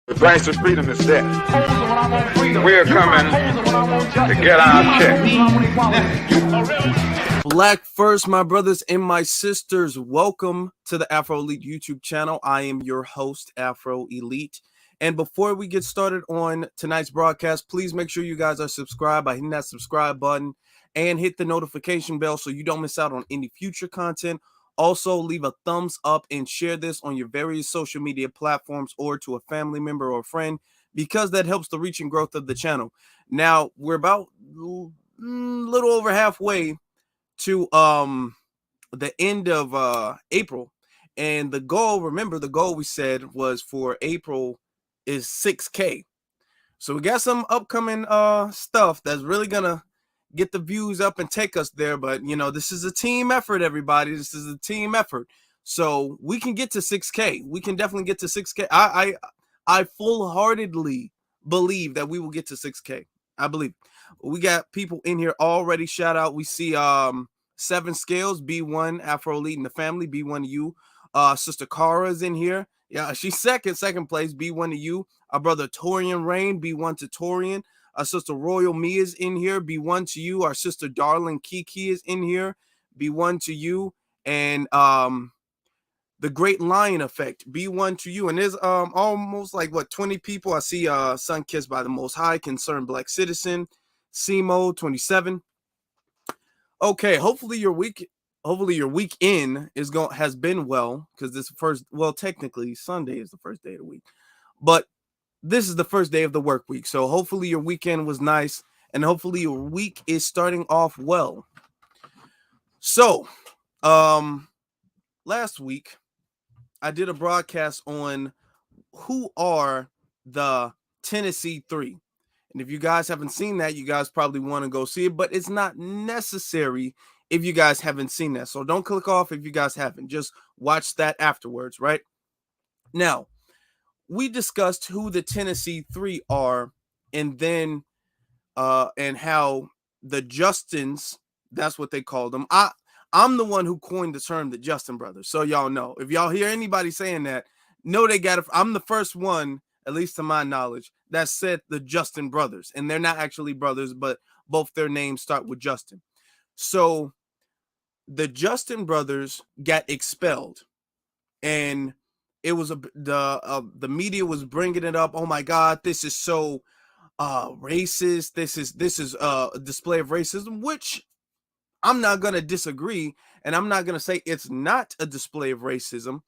The price of freedom is death. We're coming to get our check. Black first, my brothers and my sisters. Welcome to the Afro Elite YouTube channel. I am your host, Afro Elite. And before we get started on tonight's broadcast, please make sure you guys are subscribed by hitting that subscribe button and hit the notification bell so you don't miss out on any future content. Also, leave a thumbs up and share this on your various social media platforms or to a family member or friend, because that helps the reach and growth of the channel. Now, we're about a little over halfway to the end of April. And the goal, remember the goal we said was for April is 6K. So we got some upcoming stuff that's really gonna get the views up and take us there. But you know, this is a team effort, everybody. This is a team effort. So we can get to 6K. We can definitely get to 6K. I full-heartedly believe that we will get to 6K. I believe. We got people in here already. Shout out. We see 7 Scales, B1, Afro Elite in the family, B1 to you. Sister Kara's in here. Yeah, she's second place, B1 to you. Our brother Torian Rain, B1 to Torian. Our sister Royal Mia's in here, B1 to you. Our sister Darling Kiki is in here, B1 to you. And the Great Lion Effect, B1 to you. And there's almost like what 20 people. I see Sun Kissed by the Most High, Concerned Black Citizen, Simo 27. Okay, hopefully your weekend has been well, because this first, well, technically Sunday is the first day of the week, but this is the first day of the work week. So hopefully your weekend was nice, and hopefully your week is starting off well. So, last week I did a broadcast on who are the Tennessee Three. And if you guys haven't seen that, you guys probably want to go see it, but it's not necessary if you guys haven't seen that. So don't click off if you guys haven't. Just watch that afterwards, right? Now, we discussed who the Tennessee Three are, and then and how the Justins, that's what they called them. I'm the one who coined the term the Justin brothers. So y'all know. If y'all hear anybody saying that, know they got it. I'm the first one, at least to my knowledge, that said the Justin brothers. And they're not actually brothers, but both their names start with Justin. So the Justin brothers got expelled, and it was the media was bringing it up. Oh my God, this is so racist. This is a display of racism, which I'm not going to disagree, and I'm not going to say it's not a display of racism,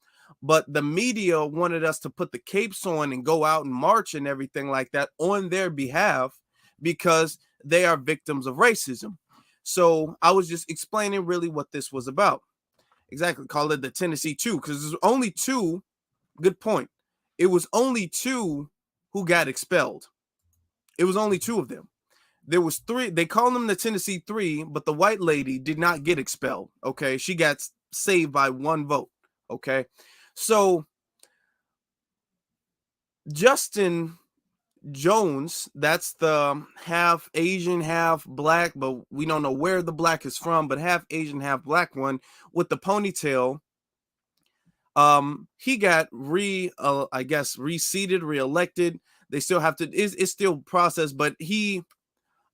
but the media wanted us to put the capes on and go out and march and everything like that on their behalf because they are victims of racism. So I was just explaining really what this was about. Exactly. Call it the Tennessee Two, because there's only two. Good point. It was only 2 who got expelled. It was only 2 of them. There was 3. They call them the Tennessee Three, but the white lady did not get expelled. Okay. She got saved by 1 vote. Okay. So Justin Jones, that's the half Asian, half black, but we don't know where the black is from, but half Asian, half black one with the ponytail. He got reseated, reelected. They still have to, it's still processed, but he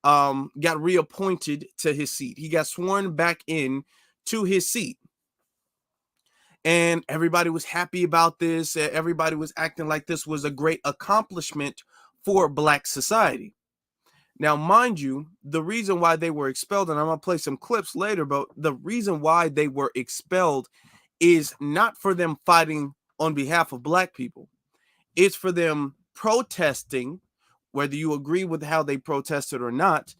got reappointed to his seat. He got sworn back in to his seat. And everybody was happy about this. Everybody was acting like this was a great accomplishment for Black society. Now, mind you, the reason why they were expelled, and I'm going to play some clips later, but the reason why they were expelled is not for them fighting on behalf of Black people. It's for them protesting, whether you agree with how they protested or not,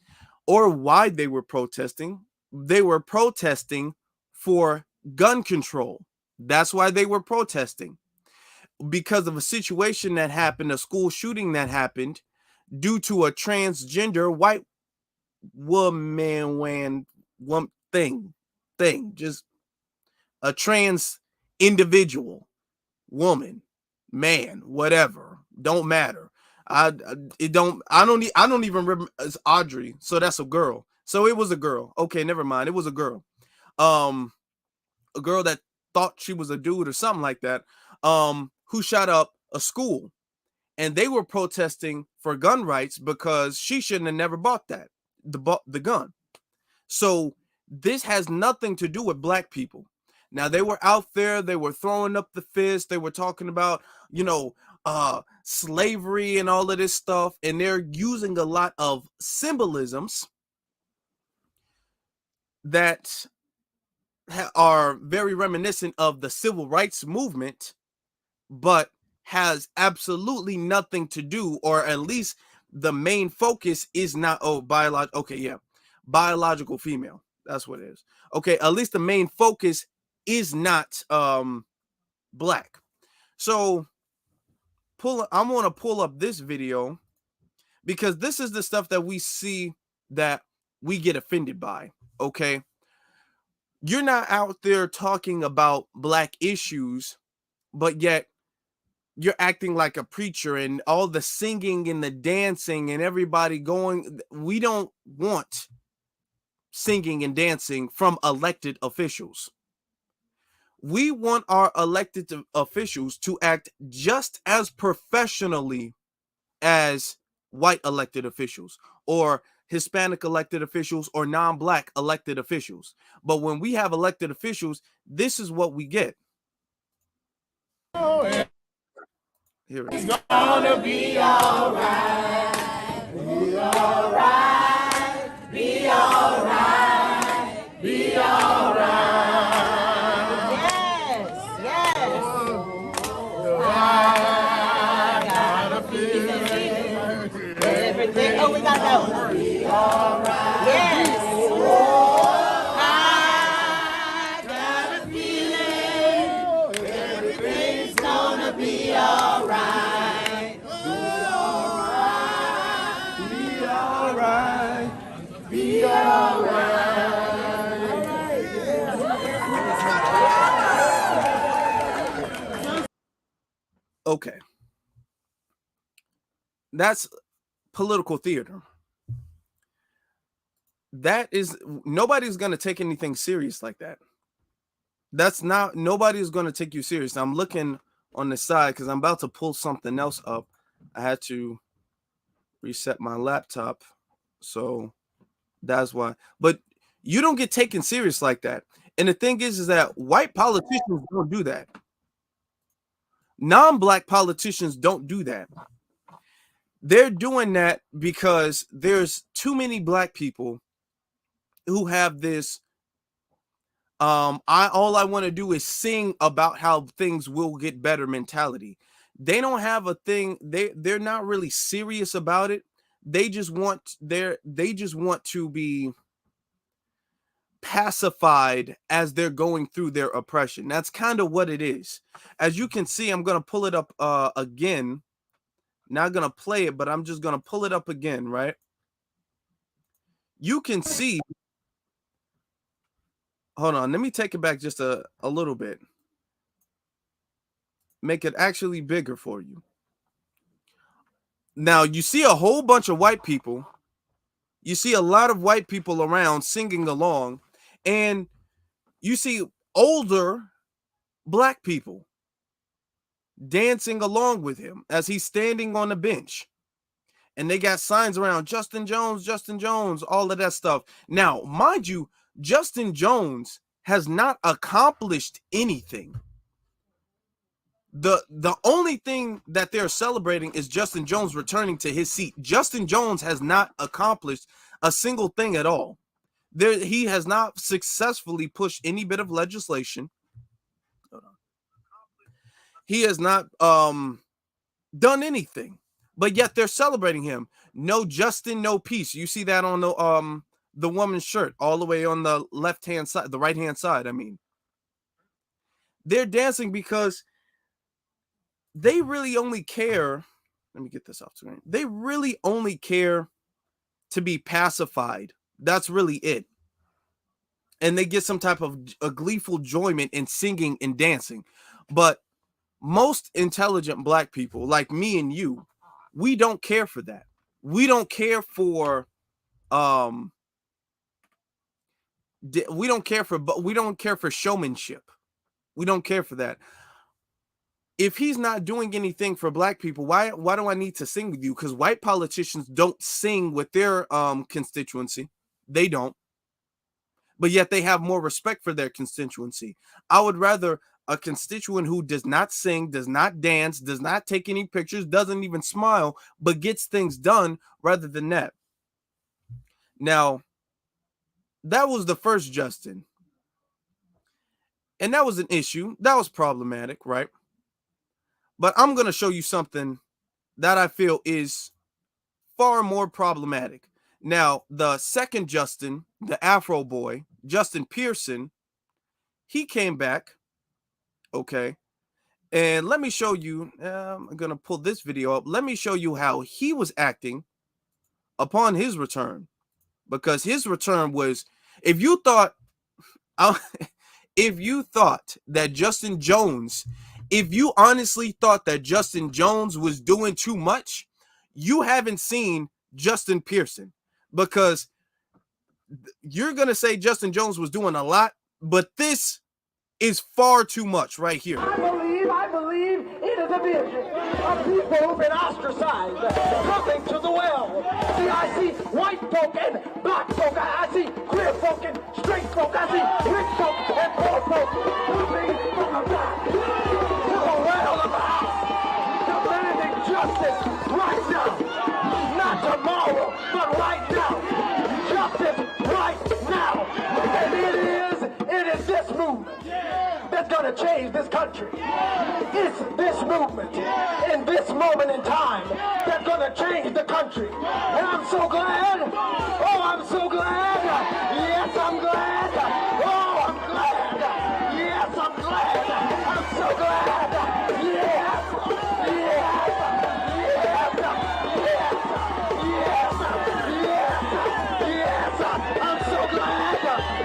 or why they were protesting. They were protesting for gun control. That's why they were protesting, because of a situation that happened, a school shooting that happened due to a transgender white just a trans individual, woman, man, whatever, don't matter. I don't even remember. It's Audrey, so that's a girl. So it was a girl. Okay, never mind. It was a girl. A girl that thought she was a dude or something like that. Who shot up a school. and they were protesting for gun rights because she shouldn't have never bought the gun. So this has nothing to do with black people. Now, they were out there, they were throwing up the fist, they were talking about, slavery and all of this stuff, and they're using a lot of symbolisms that are very reminiscent of the civil rights movement, but has absolutely nothing to do, or at least the main focus is not biological female. That's what it is. Okay, at least the main focus is not black. So I'm going to pull up this video because this is the stuff that we see that we get offended by. Okay, you're not out there talking about black issues, but yet you're acting like a preacher, and all the singing and the dancing and everybody going. We don't want singing and dancing from elected officials. We want our elected officials to act just as professionally as white elected officials, or Hispanic elected officials, or non-black elected officials. But when we have elected officials, this is what we get. Here it is. It's gonna be all right. Be all right. Be all right. Be all right. Yes, yes. I got a feeling. Everything. Oh, we got that one. Be all right. Yes. I got a feeling. Everything's gonna be all right. Be all right. Okay. That's political theater. That is, nobody's going to take anything serious like that. Nobody's going to take you serious. I'm looking on the side because I'm about to pull something else up. I had to reset my laptop. So that's why. But you don't get taken serious like that. And the thing is that white politicians don't do that. Non-black politicians don't do that. They're doing that because there's too many black people who have this all I want to do is sing about how things will get better mentality. They don't have a thing. They're not really serious about it. They just want to be pacified as they're going through their oppression. That's kind of what it is. As you can see, I'm going to pull it up again. Not going to play it, but I'm just going to pull it up again, right? You can see. Hold on, let me take it back just a little bit. Make it actually bigger for you. Now, you see a whole bunch of white people. You see a lot of white people around singing along, and you see older black people dancing along with him as he's standing on the bench. And they got signs around, Justin Jones, all of that stuff. Now, mind you, Justin Jones has not accomplished anything. The only thing that they're celebrating is Justin Jones returning to his seat. Justin Jones has not accomplished a single thing at all. He has not successfully pushed any bit of legislation. He has not done anything, but yet they're celebrating him. No Justin, no peace. You see that on the woman's shirt all the way on the left-hand side, the right-hand side. I mean, they're dancing because they really only care. Let me get this off screen. They really only care to be pacified. That's really it. And they get some type of a gleeful enjoyment in singing and dancing. But most intelligent black people like me and you, we don't care for that. We don't care for we don't care for showmanship. We don't care for that. if he's not doing anything for black people, why do I need to sing with you? Because white politicians don't sing with their constituency. They don't. But yet they have more respect for their constituency. I would rather a constituent who does not sing, does not dance, does not take any pictures, doesn't even smile, but gets things done rather than that. Now, that was the first Justin. And that was an issue. That was problematic, right? But I'm going to show you something that I feel is far more problematic. Now, the second Justin, the Afro boy, Justin Pearson, he came back, okay? And let me show you, I'm going to pull this video up. Let me show you how he was acting upon his return. Because his return was, if you thought that Justin Jones, if you honestly thought that Justin Jones was doing too much, you haven't seen Justin Pearson, because you're going to say Justin Jones was doing a lot, but this is far too much right here. I believe it is a vision of people who've been ostracized coming to the well. See, I see white folk and black folk. I see queer folk and straight folk. I see rich folk and poor folk coming from the back to the well of the house, demanding justice right now. Not tomorrow, but right now. Justice right now. And it is this movement that's going to change this country. It's this movement in this moment in time that's going to change the country. And I'm so glad. Oh, I'm so glad. Yes, I'm glad. Oh, I'm glad. Yes, I'm glad. I'm so glad. Yes. Yes. Yes. Yes. Yes. Yes. I'm so glad.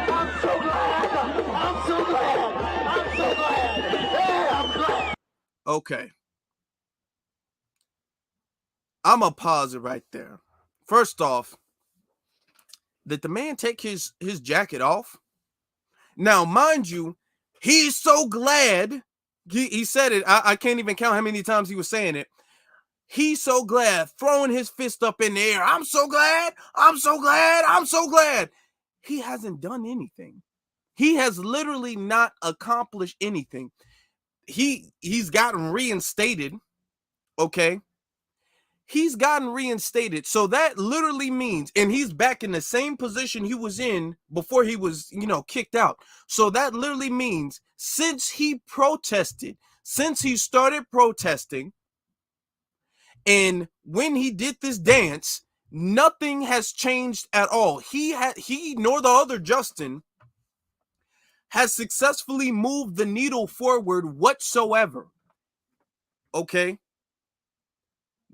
I'm so glad. I'm so glad. I'm so glad. Hey, I'm glad. Okay. I'm going to pause it right there. First off, did the man take his jacket off? Now, mind you, he's so glad. He said it. I can't even count how many times he was saying it. He's so glad, throwing his fist up in the air. I'm so glad. I'm so glad. I'm so glad. He hasn't done anything. He has literally not accomplished anything. He's gotten reinstated. Okay. He's gotten reinstated. So that literally means, and he's back in the same position he was in before he was, kicked out. So that literally means since he started protesting, and when he did this dance, nothing has changed at all. He nor the other Justin has successfully moved the needle forward whatsoever. Okay?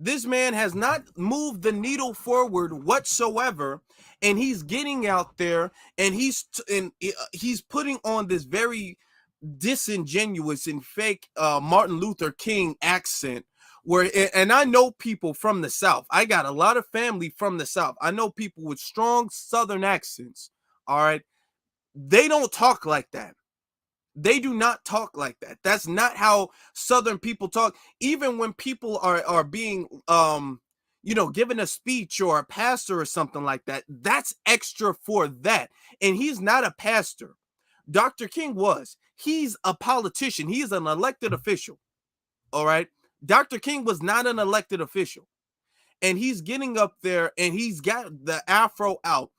This man has not moved the needle forward whatsoever, and he's getting out there and he's putting on this very disingenuous and fake Martin Luther King accent, and I know people from the South. I got a lot of family from the South. I know people with strong Southern accents. All right. They don't talk like that. They do not talk like that. That's not how Southern people talk. Even when people are being, given a speech or a pastor or something like that, that's extra for that. And he's not a pastor. Dr. King was. He's a politician. He's an elected official. All right. Dr. King was not an elected official. And he's getting up there and he's got the afro out.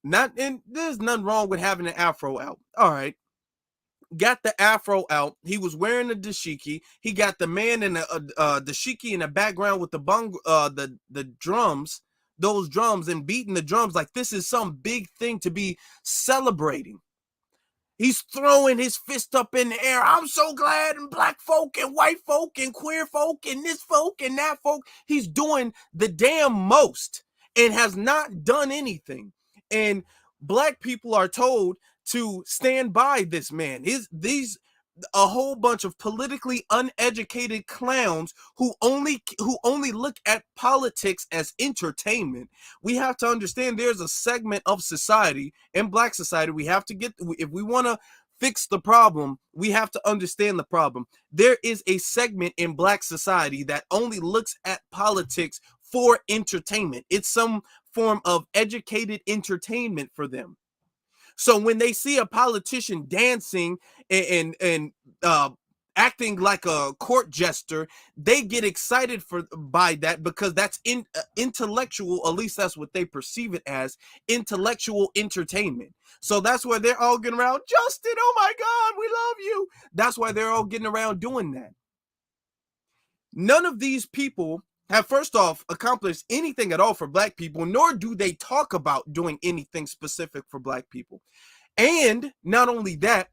And there's nothing wrong with having an afro out. All right. Got the afro out. He was wearing a dashiki. He got the man in the dashiki in the background with the drums, those drums, and beating the drums like this is some big thing to be celebrating. He's throwing his fist up in the air. I'm so glad, and black folk and white folk and queer folk and this folk and that folk. He's doing the damn most and has not done anything. And black people are told to stand by this man. A whole bunch of politically uneducated clowns who only look at politics as entertainment. We have to understand there's a segment of society, in black society, we have to get, if we want to fix the problem, we have to understand the problem. There is a segment in Black society that only looks at politics for entertainment. It's some form of educated entertainment for them. So when they see a politician dancing and acting like a court jester, they get excited by that because that's intellectual. At least that's what they perceive it as, intellectual entertainment. So that's why they're all getting around, Justin, oh my God, we love you. That's why they're all getting around doing that. None of these people have, first off, accomplished anything at all for Black people, nor do they talk about doing anything specific for Black people. And not only that,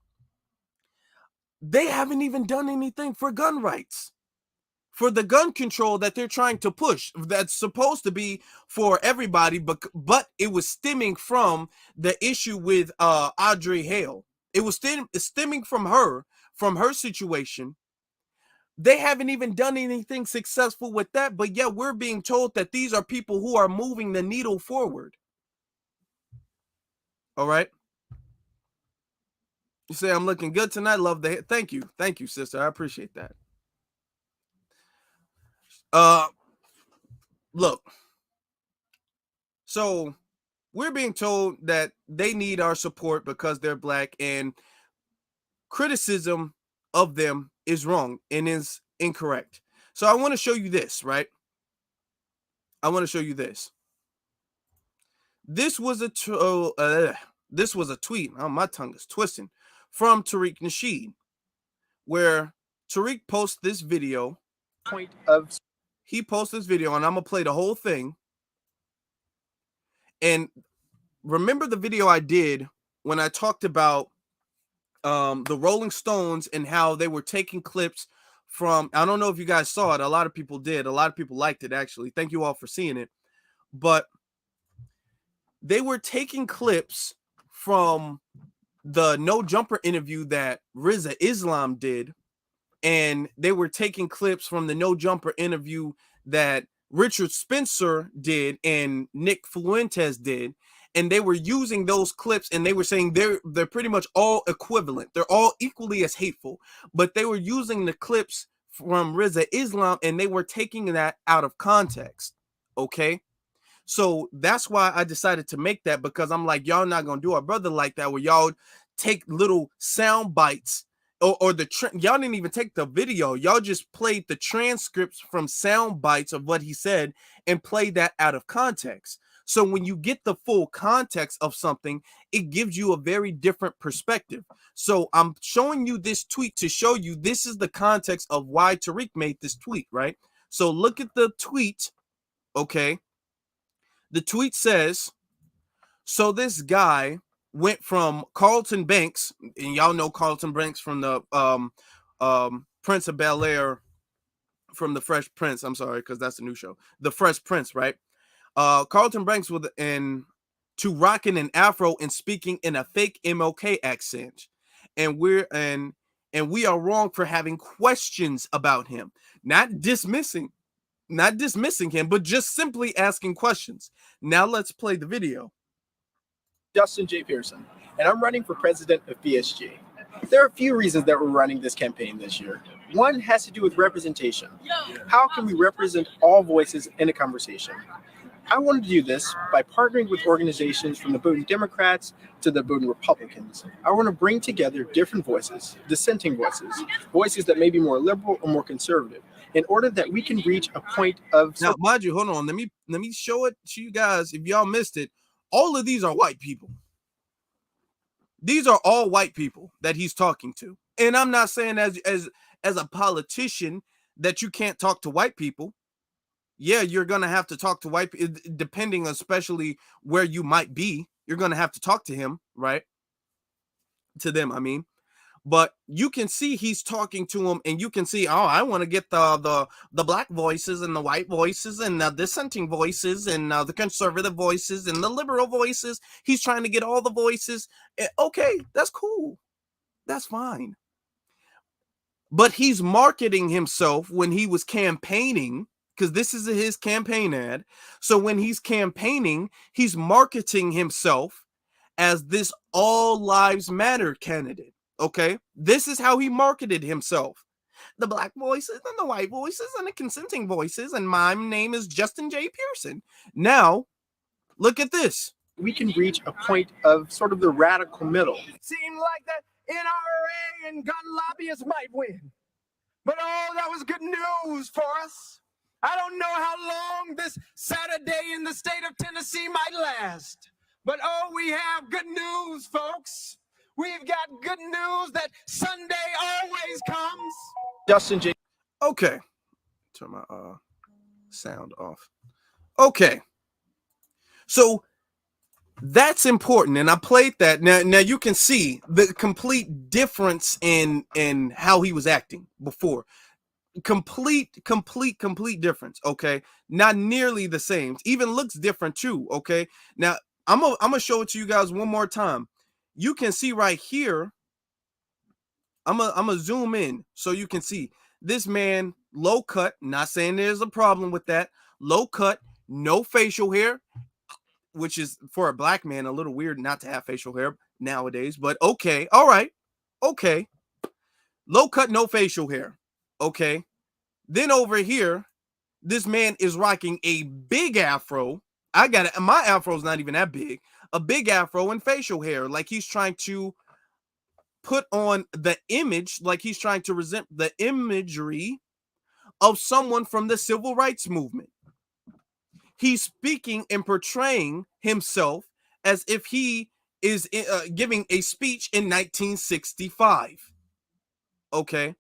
they haven't even done anything for gun rights, for the gun control that they're trying to push. That's supposed to be for everybody, but it was stemming from the issue with Audrey Hale. It was stemming from her situation. They haven't even done anything successful with that, but yet we're being told that these are people who are moving the needle forward. All right. You say I'm looking good tonight. Love the hit. Thank you, sister. I appreciate that. Look. So we're being told that they need our support because they're Black, and criticism of them is wrong and is incorrect. So I want to show you this, right? I want to show you this. This was a tweet. Oh, my tongue is twisting, from Tariq Nasheed, where Tariq posts this video. He posts this video, and I'm gonna play the whole thing. And remember the video I did when I talked about the Rolling Stones and how they were taking clips from, I don't know if you guys saw it. A lot of people did. A lot of people liked it, actually. Thank you all for seeing it. But they were taking clips from the No Jumper interview that Rizza Islam did, and they were taking clips from the No Jumper interview that Richard Spencer did and Nick Fuentes did, and they were using those clips, and they were saying they're pretty much all equivalent. They're all equally as hateful, but they were using the clips from Rizza Islam, and they were taking that out of context. Okay. So that's why I decided to make that, because I'm like, y'all not gonna do our brother like that, where y'all take little sound bites or y'all didn't even take the video. Y'all just played the transcripts from sound bites of what he said and play that out of context. So when you get the full context of something, it gives you a very different perspective. So I'm showing you this tweet to show you this is the context of why Tariq made this tweet, right? So look at the tweet, okay? The tweet says, so this guy went from Carlton Banks, and y'all know Carlton Banks from the Prince of Bel-Air, from the Fresh Prince. I'm sorry, because that's a new show. The Fresh Prince, right? Carlton Banks to rocking an afro and speaking in a fake MLK accent. And we are wrong for having questions about him, not dismissing him, but just simply asking questions. Now let's play the video. Justin J. Pearson, and I'm running for president of BSG. There are a few reasons that we're running this campaign this year. One has to do with representation. How can we represent all voices in a conversation? I wanted to do this by partnering with organizations from the Bowdoin Democrats to the Bowdoin Republicans. I want to bring together different voices, dissenting voices, voices that may be more liberal or more conservative, in order that we can reach a point of... Now, mind you, hold on. Let me show it to you guys. If y'all missed it, all of these are white people. These are all white people that he's talking to. And I'm not saying as a politician that you can't talk to white people. Yeah, you're going to have to talk to white people, depending especially where you might be. You're going to have to talk to him, right? To them, I mean. But you can see he's talking to him, and you can see, oh, I want to get the black voices and the white voices and the dissenting voices and the conservative voices and the liberal voices. He's trying to get all the voices. Okay, that's cool. That's fine. But he's marketing himself when he was campaigning, because this is his campaign ad. So when he's campaigning, he's marketing himself as this all lives matter candidate. Okay, this is how he marketed himself. The black voices and the white voices and the consenting voices, and my name is Justin J. Pearson. Now, look at this. We can reach a point of sort of the radical middle. Seemed like the NRA and gun lobbyists might win. But oh, that was good news for us. I don't know how long this Saturday in the state of Tennessee might last. But oh, we have good news, folks. We've got good news that Sunday always comes. Justin J. Okay. Turn my sound off. Okay. So that's important, and I played that. Now you can see the complete difference in how he was acting before. Complete difference. Okay, not nearly the same. Even looks different too. Okay, now I'm gonna show it to you guys one more time. You can see right here. I'm gonna zoom in so you can see this man, low cut. Not saying there's a problem with that. Low cut, no facial hair, which is for a black man a little weird not to have facial hair nowadays, but okay, all right, okay. Low cut, no facial hair, okay. Then over here, this man is rocking a big afro. I got it. My afro's not even that big. A big afro and facial hair, like he's trying to put on the image, like he's trying to present the imagery of someone from the civil rights movement. He's speaking and portraying himself as if he is giving a speech in 1965. Okay.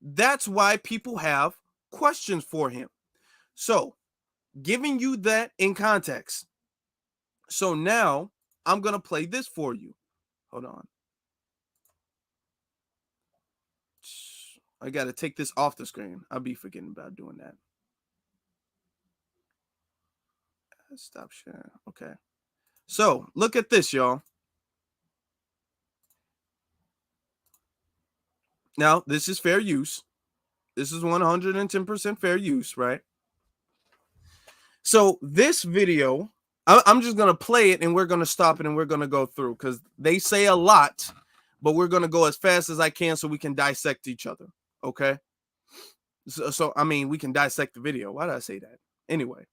That's why people have questions for him. So, giving you that in context. So now I'm going to play this for you. Hold on. I got to take this off the screen. I'll be forgetting about doing that. Stop sharing. Okay. So look at this, y'all. Now, this is fair use. This is 110% fair use, right? So this video, I'm just going to play it and we're going to stop it and we're going to go through because they say a lot, but we're going to go as fast as I can so we can dissect each other. Okay. So I mean, we can dissect the video. Why did I say that? Anyway.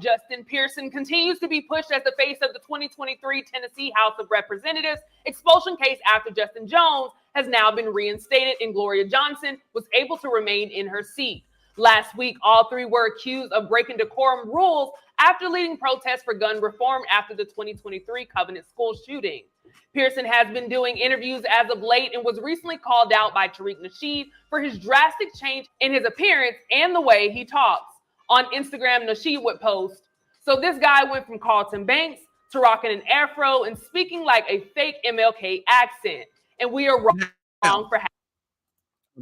Justin Pearson continues to be pushed as the face of the 2023 Tennessee House of Representatives expulsion case after Justin Jones has now been reinstated and Gloria Johnson was able to remain in her seat. Last week, all three were accused of breaking decorum rules after leading protests for gun reform after the 2023 Covenant school shooting. Pearson has been doing interviews as of late and was recently called out by Tariq Nasheed for his drastic change in his appearance and the way he talks. On Instagram, Nasheed would post, "So this guy went from Carlton Banks to rocking an afro and speaking like a fake MLK accent. And we are wrong for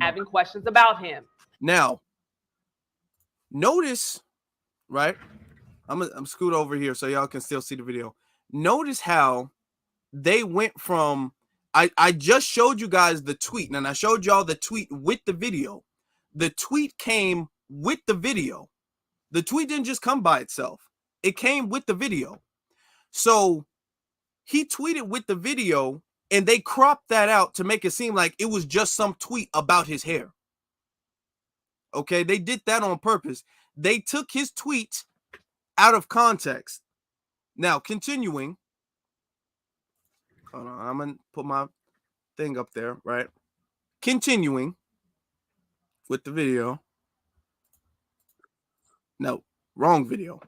having questions about him." Now, notice, right? I'm scoot over here so y'all can still see the video. Notice how they went from, I just showed you guys the tweet, and I showed y'all the tweet with the video. The tweet came with the video. The tweet didn't just come by itself. It came with the video. So he tweeted with the video and they cropped that out to make it seem like it was just some tweet about his hair. Okay, they did that on purpose. They took his tweet out of context. Now, continuing. Hold on, I'm going to put my thing up there, right? Continuing with the video. No, wrong video.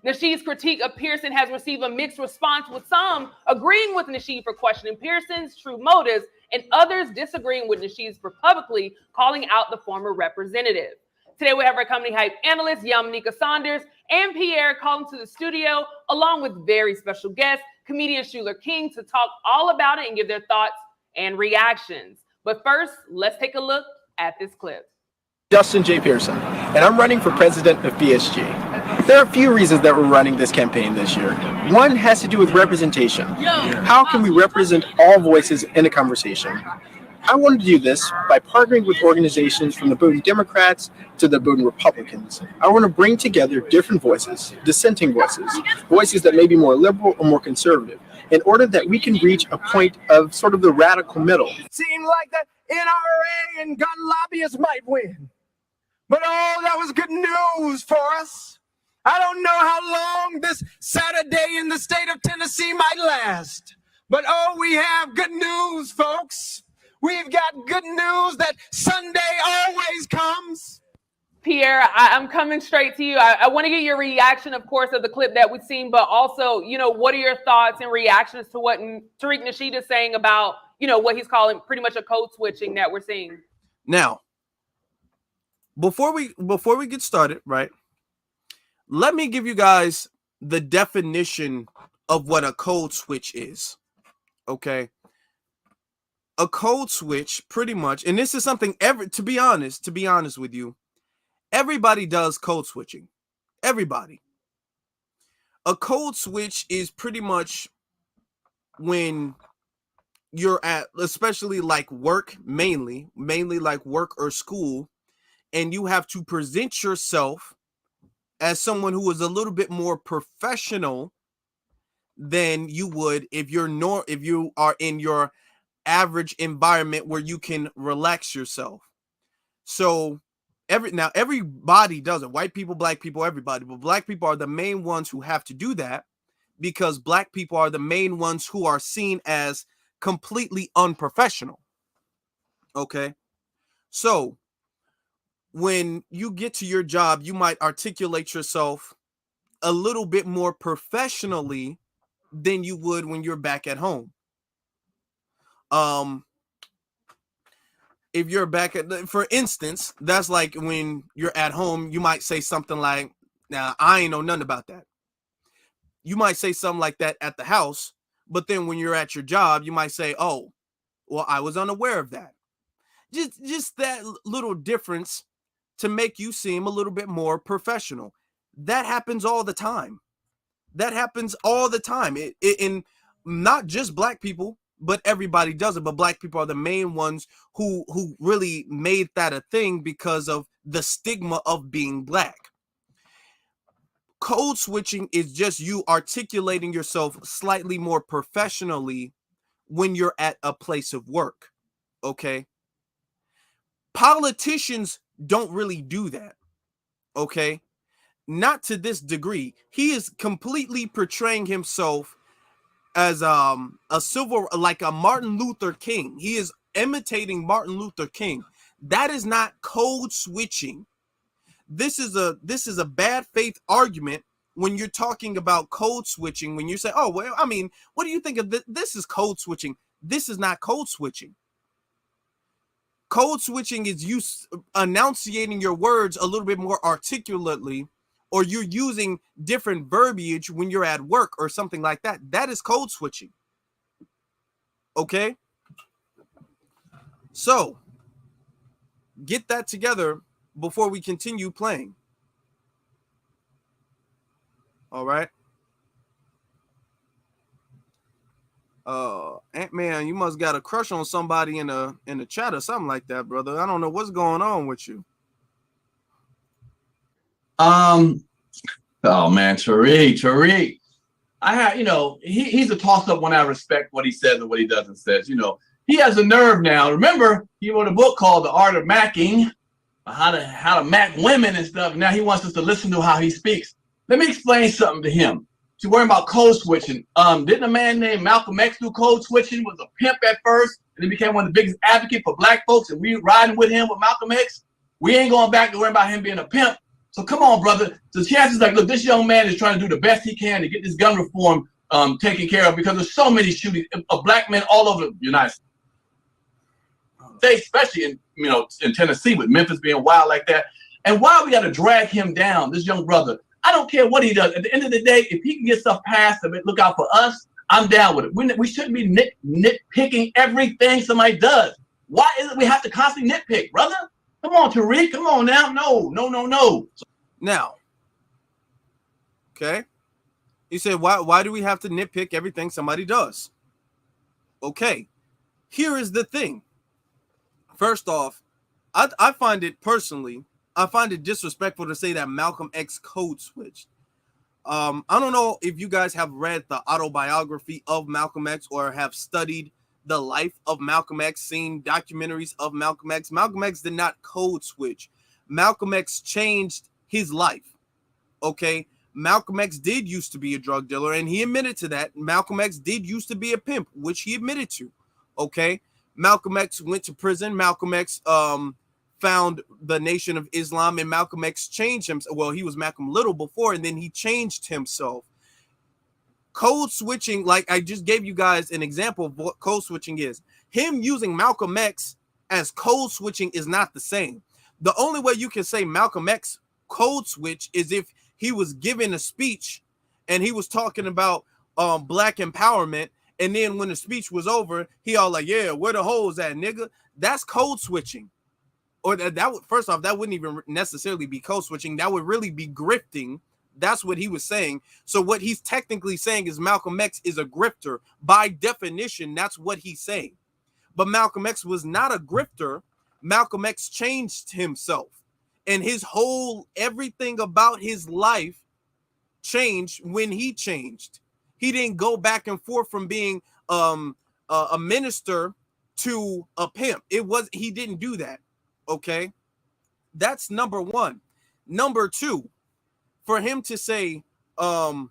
Nasheed's critique of Pearson has received a mixed response, with some agreeing with Nasheed for questioning Pearson's true motives and others disagreeing with Nasheed for publicly calling out the former representative. Today we have our company hype analyst, Yamanika Saunders, and Pierre calling to the studio, along with very special guest, comedian Schuler King, to talk all about it and give their thoughts and reactions. But first, let's take a look at this clip. Justin J. Pearson, and I'm running for president of PSG. There are a few reasons that we're running this campaign this year. One has to do with representation. How can we represent all voices in a conversation? I wanted to do this by partnering with organizations from the Boone Democrats to the Boone Republicans. I want to bring together different voices, dissenting voices, voices that may be more liberal or more conservative, in order that we can reach a point of sort of the radical middle. Seemed like the NRA and gun lobbyists might win. But oh, that was good news for us. I don't know how long this Saturday in the state of Tennessee might last. But oh, we have good news, folks. We've got good news that Sunday always comes. Pierre, I'm coming straight to you. I want to get your reaction, of course, of the clip that we've seen, but also, what are your thoughts and reactions to what Tariq Nasheed is saying about, what he's calling pretty much a code switching that we're seeing? Now, before we get started, right, let me give you guys the definition of what a code switch is. Okay. A code switch, pretty much, and this is something to be honest with you, everybody does code switching. Everybody. A code switch is pretty much when you're at, especially like work, mainly like work or school, and you have to present yourself as someone who is a little bit more professional than you would if you are in your average environment where you can relax yourself. So everybody does it. White people, black people, everybody. But black people are the main ones who have to do that because black people are the main ones who are seen as completely unprofessional. Okay. So when you get to your job, you might articulate yourself a little bit more professionally than you would when you're back at home. If you're back for instance, that's like when you're at home, you might say something like, now I ain't know nothing about that. You might say something like that at the house, but then when you're at your job, you might say, oh, well, I was unaware of that. Just that little difference to make you seem a little bit more professional. That happens all the time. In not just black people, but everybody does it. But black people are the main ones who really made that a thing because of the stigma of being black. Code switching is just you articulating yourself slightly more professionally when you're at a place of work. Okay. Politicians don't really do that. Okay. Not to this degree. He is completely portraying himself as a Martin Luther King. He is imitating Martin Luther King. That is not code switching. This is a bad faith argument when you're talking about code switching. When you say, oh, well, I mean, what do you think of this? This is code switching. This is not code switching. Code switching is you enunciating your words a little bit more articulately, or you're using different verbiage when you're at work or something like that. That is code switching. Okay? So, get that together before we continue playing. All right? Ant-Man, you must got a crush on somebody in the chat or something like that, brother. I don't know what's going on with you. Oh man, Tariq. I have, he's a toss-up one. I respect what he says and what he doesn't say. He has a nerve now. Remember, he wrote a book called The Art of Macking, how to mack women and stuff. Now he wants us to listen to how he speaks. Let me explain something to him. You're worrying about code switching. Didn't a man named Malcolm X do code switching? Was a pimp at first, and he became one of the biggest advocates for black folks, and we riding with him with Malcolm X. We ain't going back to worry about him being a pimp. So come on, brother. The chances look, this young man is trying to do the best he can to get this gun reform taken care of, because there's so many shootings of black men all over the United States, especially in Tennessee, with Memphis being wild like that. And why we got to drag him down, this young brother? I don't care what he does. At the end of the day, if he can get stuff passed and look out for us, I'm down with it. We shouldn't be nitpicking everything somebody does. Why is it we have to constantly nitpick, brother? Come on, Tariq. Come on now. No. Now, okay. You said, why do we have to nitpick everything somebody does? Okay. Here is the thing. First off, I find it disrespectful to say that Malcolm X code switched. I don't know if you guys have read the autobiography of Malcolm X or have studied the life of Malcolm X, seen documentaries of Malcolm X. Malcolm X did not code switch. Malcolm X changed his life. Okay. Malcolm X did used to be a drug dealer, and he admitted to that. Malcolm X did used to be a pimp, which he admitted to. Okay. Malcolm X went to prison. Malcolm X found the Nation of Islam, and Malcolm X changed himself. Well, he was Malcolm Little before, and then he changed himself. Code switching, like I just gave you guys an example of what code switching is. Him using Malcolm X as code switching is not the same. The only way you can say Malcolm X code switch is if he was giving a speech and he was talking about black empowerment, and then when the speech was over, he all like, yeah, where the hoes at, nigga? That's code switching. Or that would, first off, that wouldn't even necessarily be code switching. That would really be grifting. That's what he was saying. So what he's technically saying is Malcolm X is a grifter. By definition, that's what he's saying. But Malcolm X was not a grifter. Malcolm X changed himself. And his whole, everything about his life changed when he changed. He didn't go back and forth from being a minister to a pimp. He didn't do that. Okay, that's number one. Number two, for him to say, oh,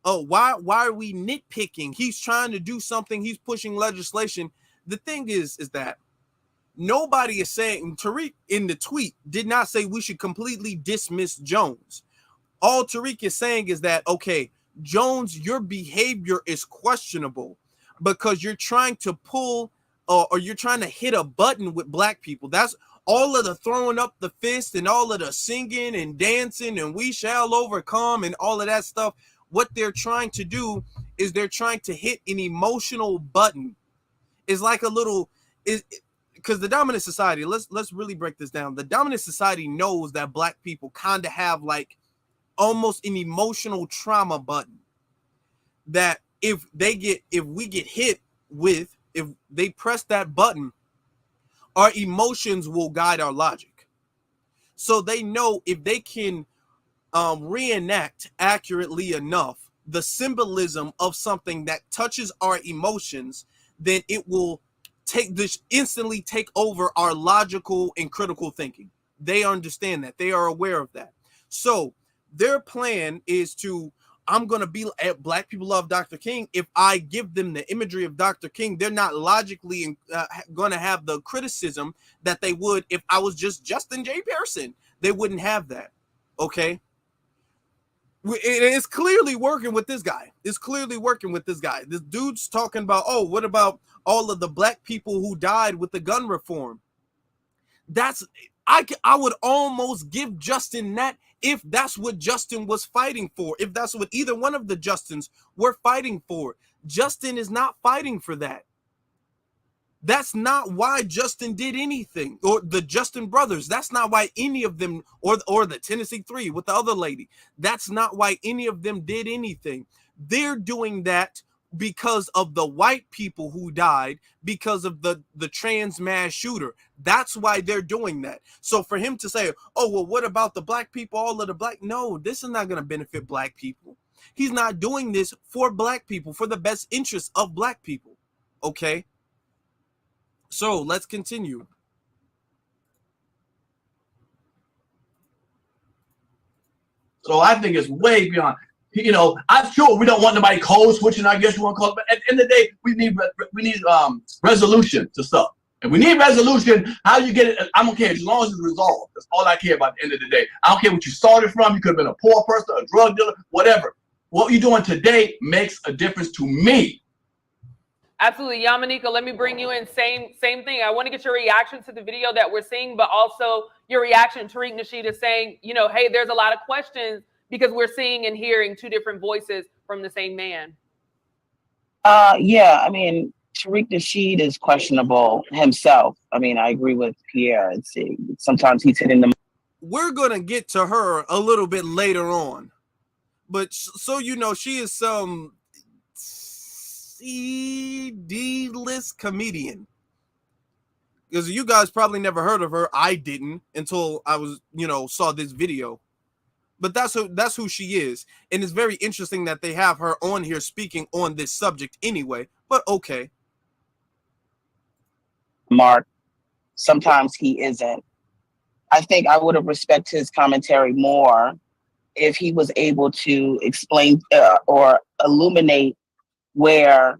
why are we nitpicking? He's trying to do something. He's pushing legislation. The thing is that nobody is saying, Tariq in the tweet did not say we should completely dismiss Jones. All Tariq is saying is that, okay, Jones, your behavior is questionable because you're trying to pull or you're trying to hit a button with black people. That's all of the throwing up the fist and all of the singing and dancing and we shall overcome and all of that stuff. What they're trying to do is they're trying to hit an emotional button. It's like a little, because the dominant society, let's really break this down. The dominant society knows that black people kind of have like almost an emotional trauma button that if we get hit with, if they press that button, our emotions will guide our logic. So they know if they can reenact accurately enough the symbolism of something that touches our emotions, then it will instantly take over our logical and critical thinking. They understand that. They are aware of that. So their plan is to, I'm going to be, black people love Dr. King. If I give them the imagery of Dr. King, they're not logically going to have the criticism that they would if I was just Justin J. Pearson. They wouldn't have that. Okay. It's clearly working with this guy. It's clearly working with this guy. This dude's talking about, oh, what about all of the black people who died with the gun reform? I would almost give Justin that if that's what Justin was fighting for, if that's what either one of the Justins were fighting for. Justin is not fighting for that. That's not why Justin did anything, or the Justin brothers. That's not why any of them, or the Tennessee Three with the other lady. That's not why any of them did anything. They're doing that because of the white people who died, because of the trans mass shooter. That's why they're doing that. So for him to say, oh, well, what about the black people, all of the black? No, this is not going to benefit black people. He's not doing this for black people, for the best interest of black people. Okay. So let's continue. So I think it's way beyond. You know, I'm sure we don't want nobody code switching. I guess you want to call it, but at the end of the day, we need resolution to stuff. And we need resolution. How you get it? I don't care as long as it's resolved. That's all I care about. At the end of the day, I don't care what you started from. You could have been a poor person, a drug dealer, whatever. What you're doing today makes a difference to me. Absolutely. Yamanika, let me bring you in. Same thing. I want to get your reaction to the video that we're seeing, but also your reaction. Tariq Nasheed is saying, you know, hey, there's a lot of questions because we're seeing and hearing two different voices from the same man. Yeah, I mean, Tariq Nasheed is questionable himself. I mean, I agree with Pierre. Sometimes he's hitting them. We're going to get to her a little bit later on. But so you know, she is some D-list comedian. Because you guys probably never heard of her. I didn't until I was, saw this video. but that's who she is. And it's very interesting that they have her on here speaking on this subject anyway, but okay. Mark, sometimes he isn't. I think I would have respected his commentary more if he was able to explain or illuminate where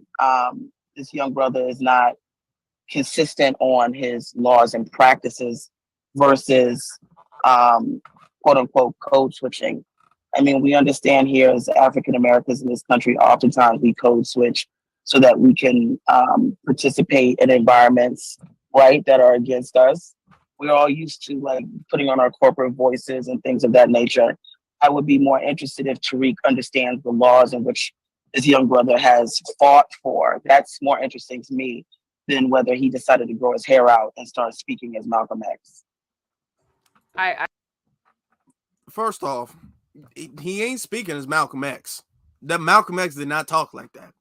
this young brother is not consistent on his laws and practices versus quote unquote code switching. I mean, we understand here as African Americans in this country, oftentimes we code switch so that we can participate in environments, right, that are against us. We're all used to like putting on our corporate voices and things of that nature. I would be more interested if Tariq understands the laws in which this young brother has fought for. That's more interesting to me than whether he decided to grow his hair out and start speaking as Malcolm X. First off, he ain't speaking as Malcolm X. That Malcolm X did not talk like that.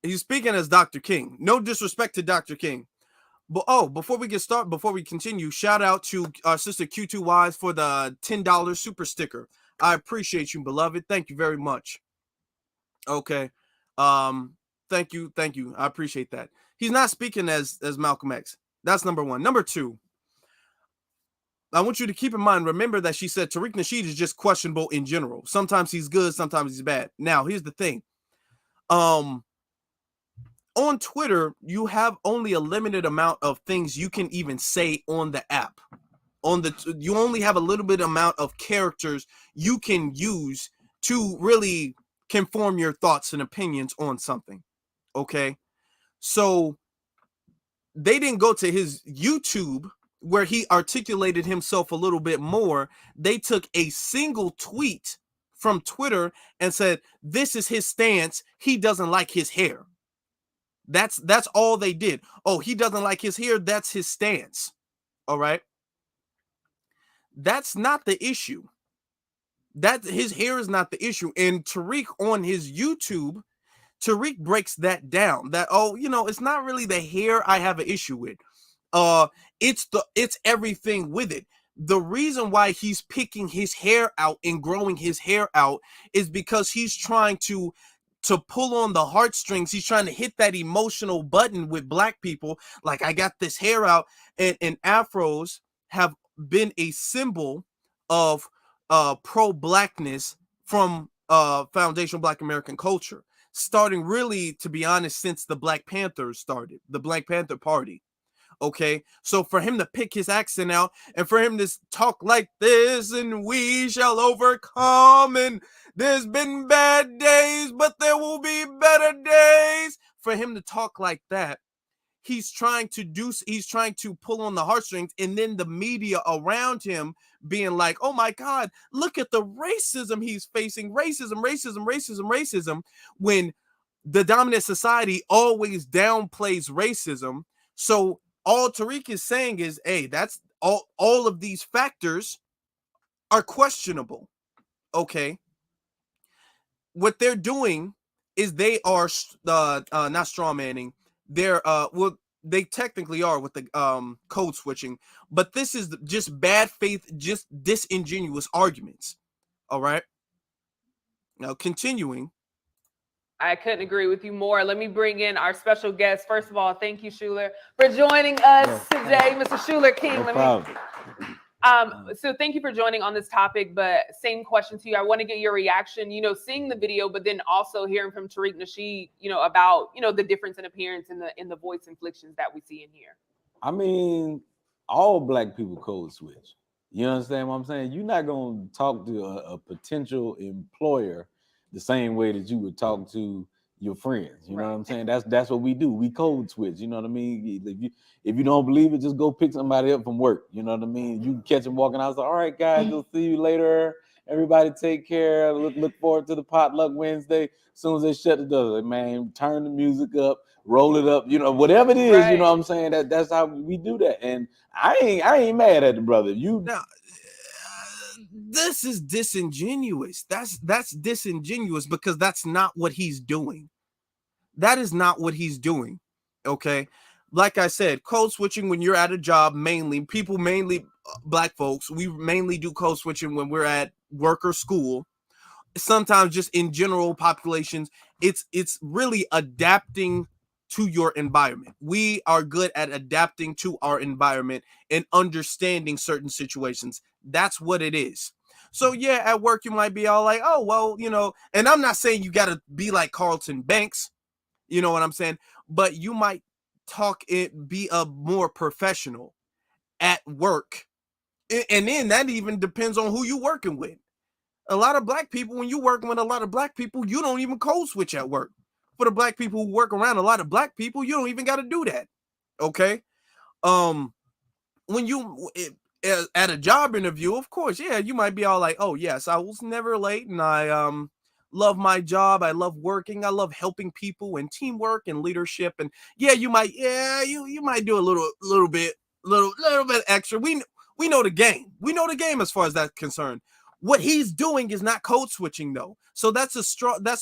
He's speaking as Dr. King. No disrespect to Dr. King. But before we continue, shout out to our sister Q2 Wise for the $10 super sticker. I appreciate you, beloved. Thank you very much. Okay. Thank you. I appreciate that. He's not speaking as Malcolm X. That's number one. Number two, I want you to keep in mind, remember that she said Tariq Nasheed is just questionable in general. Sometimes he's good, sometimes he's bad. Now, here's the thing. On Twitter, you have only a limited amount of things you can even say on the app. You only have a little bit amount of characters you can use to really conform your thoughts and opinions on something. Okay? So they didn't go to his YouTube where he articulated himself a little bit more. They took a single tweet from Twitter and said, this is his stance. He doesn't like his hair. That's all they did. Oh, he doesn't like his hair. That's his stance. All right. That's not the issue. That his hair is not the issue. And Tariq on his YouTube, Tariq breaks that down. That, it's not really the hair I have an issue with. It's everything with it. The reason why he's picking his hair out and growing his hair out is because he's trying to pull on the heartstrings. He's trying to hit that emotional button with black people. Like, I got this hair out, and afros have been a symbol of pro-blackness from foundational Black American culture, starting really, to be honest, since the Black Panthers started, the Black Panther Party. Okay, so for him to pick his accent out and for him to talk like this, and we shall overcome, and there's been bad days, but there will be better days. For him to talk like that, he's trying to pull on the heartstrings, and then the media around him being like, oh my God, look at the racism he's facing. Racism, when the dominant society always downplays racism. So all Tariq is saying is, hey, that's all of these factors are questionable. Okay. What they're doing is they are not straw manning. They're they technically are with the code switching, but this is just bad faith, just disingenuous arguments. All right. Now continuing. I couldn't agree with you more. Let me bring in our special guest. First of all, thank you, Shuler, for joining us today, Mr. Shuler King. So thank you for joining on this topic, but same question to you. I want to get your reaction, seeing the video, but then also hearing from Tariq Nasheed, about, the difference in appearance in the voice inflections that we see in here. I mean, all black people code switch. You understand what I'm saying? You're not going to talk to a potential employer the same way that you would talk to your friends. You know what I'm saying? That's what we do. We code switch. You know what I mean? If you don't believe it, just go pick somebody up from work. You know what I mean? You catch them walking out. All right, guys, we'll see you later. Everybody take care. Look forward to the potluck Wednesday. As soon as they shut the door, man, turn the music up, roll it up. Whatever it is. You know what I'm saying? That's how we do that. And I ain't mad at the brother. This is disingenuous. That's disingenuous because that's not what he's doing. That is not what he's doing. Okay. like I said, code switching when you're at a job, mainly black folks, we mainly do code switching when we're at work or school. Sometimes just in general populations, it's really adapting to your environment. We are good at adapting to our environment and understanding certain situations. That's what it is. So yeah, at work you might be all like, oh well, and I'm not saying you got to be like Carlton Banks, you know what I'm saying, but you might be a more professional at work. And then that even depends on who you're working with. A lot of black people, when you working with a lot of black people, you don't even code switch at work. For the black people who work around a lot of black people, you don't even got to do that. Okay. When you at a job interview, of course, yeah, you might be all like, oh yes, I was never late, and I love my job, I love working, I love helping people and teamwork and leadership. And yeah, you might do a little bit extra. We know the game. We know the game as far as that's concerned. What he's doing is not code switching though. So that's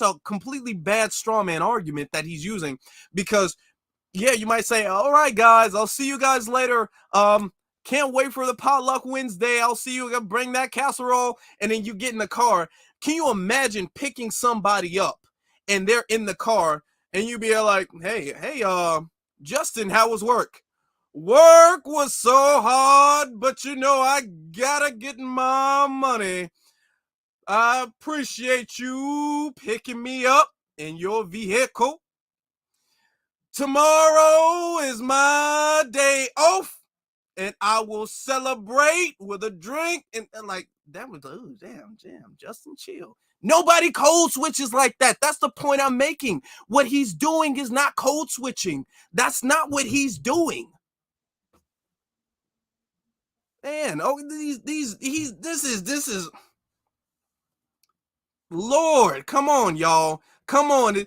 a completely bad straw man argument that he's using, because yeah, you might say, all right, guys, I'll see you guys later. Can't wait for the potluck Wednesday. I'll see you. Bring that casserole. And then you get in the car. Can you imagine picking somebody up and they're in the car and you be like, hey, Justin, how was work? Work was so hard, but I gotta get my money. I appreciate you picking me up in your vehicle. Tomorrow is my day off, and I will celebrate with a drink. And like, that was, oh, damn, Justin, chill. Nobody code switches like that. That's the point I'm making. What he's doing is not code switching. That's not what he's doing. Man, this is Lord, come on, y'all. Come on.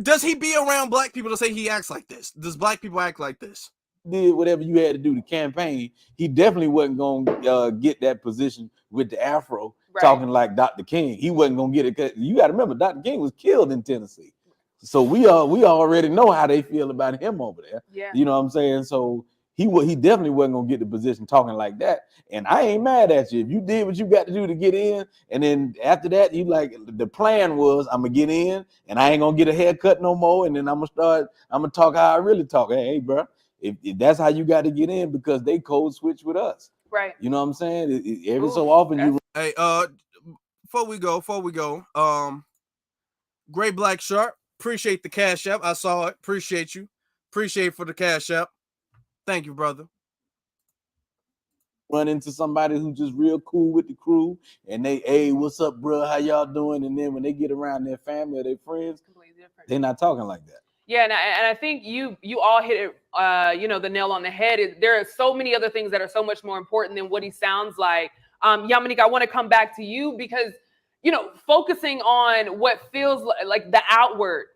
Does he be around black people to say he acts like this? Does black people act like this? Did whatever you had to do to campaign, he definitely wasn't going to get that position with the afro, right, talking like Dr. King. He wasn't going to get it, because you got to remember, Dr. King was killed in Tennessee. So we already know how they feel about him over there. Yeah. You know what I'm saying? So he definitely wasn't going to get the position talking like that. And I ain't mad at you. If you did what you got to do to get in, and then after that, you like, the plan was, I'm going to get in, and I ain't going to get a haircut no more, and then I'm going to talk how I really talk. Hey, bro. If that's how you got to get in, because they code switch with us, right? You know what I'm saying? Every so often you. Hey, before we go, Great Black Shark, appreciate the cash app. I saw it. Appreciate you. Appreciate for the cash app. Thank you, brother. Run into somebody who's just real cool with the crew, and they, hey, what's up, bro? How y'all doing? And then when they get around their family or their friends, they're not talking like that. Yeah, and I think you all hit it, the nail on the head. There are so many other things that are so much more important than what he sounds like. Yamanik, I want to come back to you because, focusing on what feels like the outward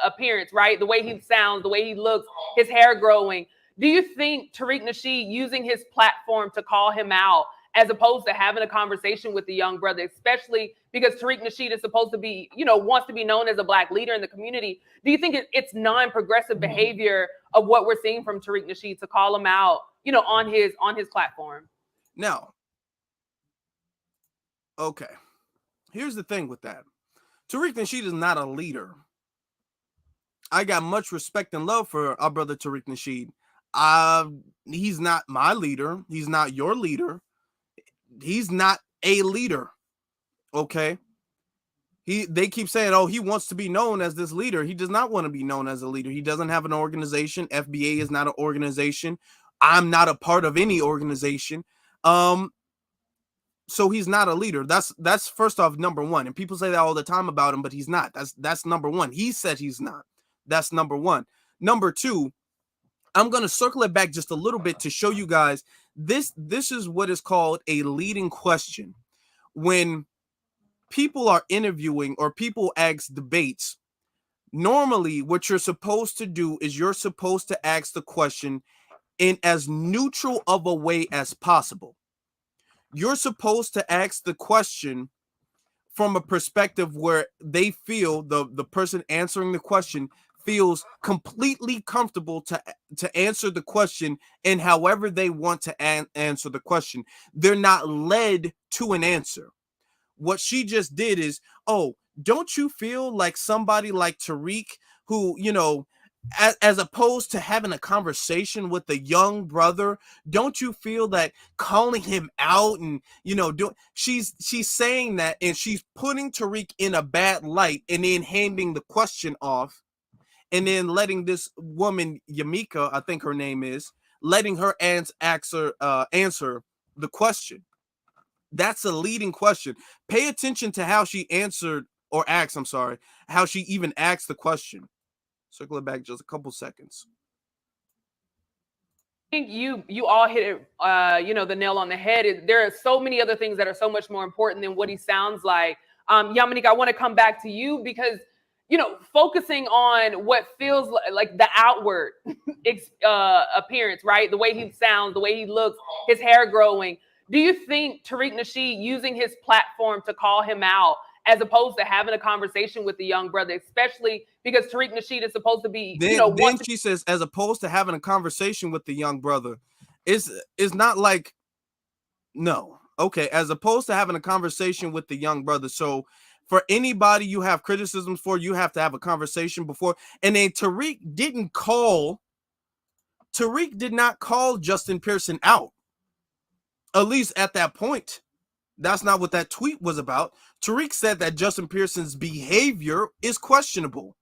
appearance, right? The way he sounds, the way he looks, his hair growing. Do you think Tariq Nasheed using his platform to call him out, as opposed to having a conversation with the young brother, especially because Tariq Nasheed is supposed to be, wants to be known as a black leader in the community? Do you think it's non-progressive behavior of what we're seeing from Tariq Nasheed to call him out, on his platform? Now, okay, here's the thing with that. Tariq Nasheed is not a leader. I got much respect and love for our brother Tariq Nasheed. He's not my leader. He's not your leader. He's not a leader. Okay. They keep saying, oh, he wants to be known as this leader. He does not want to be known as a leader. He doesn't have an organization. FBA is not an organization. I'm not a part of any organization. So he's not a leader. That's first off, number one. And people say that all the time about him, but he's not. That's number one. He said he's not. That's number one. Number two, I'm going to circle it back just a little bit to show you guys this is what is called a leading question. When people are interviewing or people ask debates, normally what you're supposed to do is you're supposed to ask the question in as neutral of a way as possible. You're supposed to ask the question from a perspective where they feel, the person answering the question feels completely comfortable to answer the question in however they want to answer the question. They're not led to an answer. What she just did is, oh, don't you feel like somebody like Tariq, who, you know, as opposed to having a conversation with the young brother, don't you feel that calling him out and, you know, she's saying that, and she's putting Tariq in a bad light, and then handing the question off, and then letting this woman, Yamika, I think her name is, letting her answer the question. That's a leading question. Pay attention to how she answered, or asked, I'm sorry, how she even asked the question. Circle it back just a couple seconds. I think you all hit it, you know, the nail on the head. There are so many other things that are so much more important than what he sounds like. Yamanik, I want to come back to you because, you know, focusing on what feels like the outward appearance, right? The way he sounds, the way he looks, his hair growing. Do you think Tariq Nasheed using his platform to call him out, as opposed to having a conversation with the young brother, especially because Tariq Nasheed is supposed to be, then, you know, then she says, as opposed to having a conversation with the young brother, it's not like, no, okay, as opposed to having a conversation with the young brother. So for anybody you have criticisms for, you have to have a conversation before. And then Tariq did not call Justin Pearson out, at least at that point. That's not what that tweet was about. Tariq said that Justin Pearson's behavior is questionable.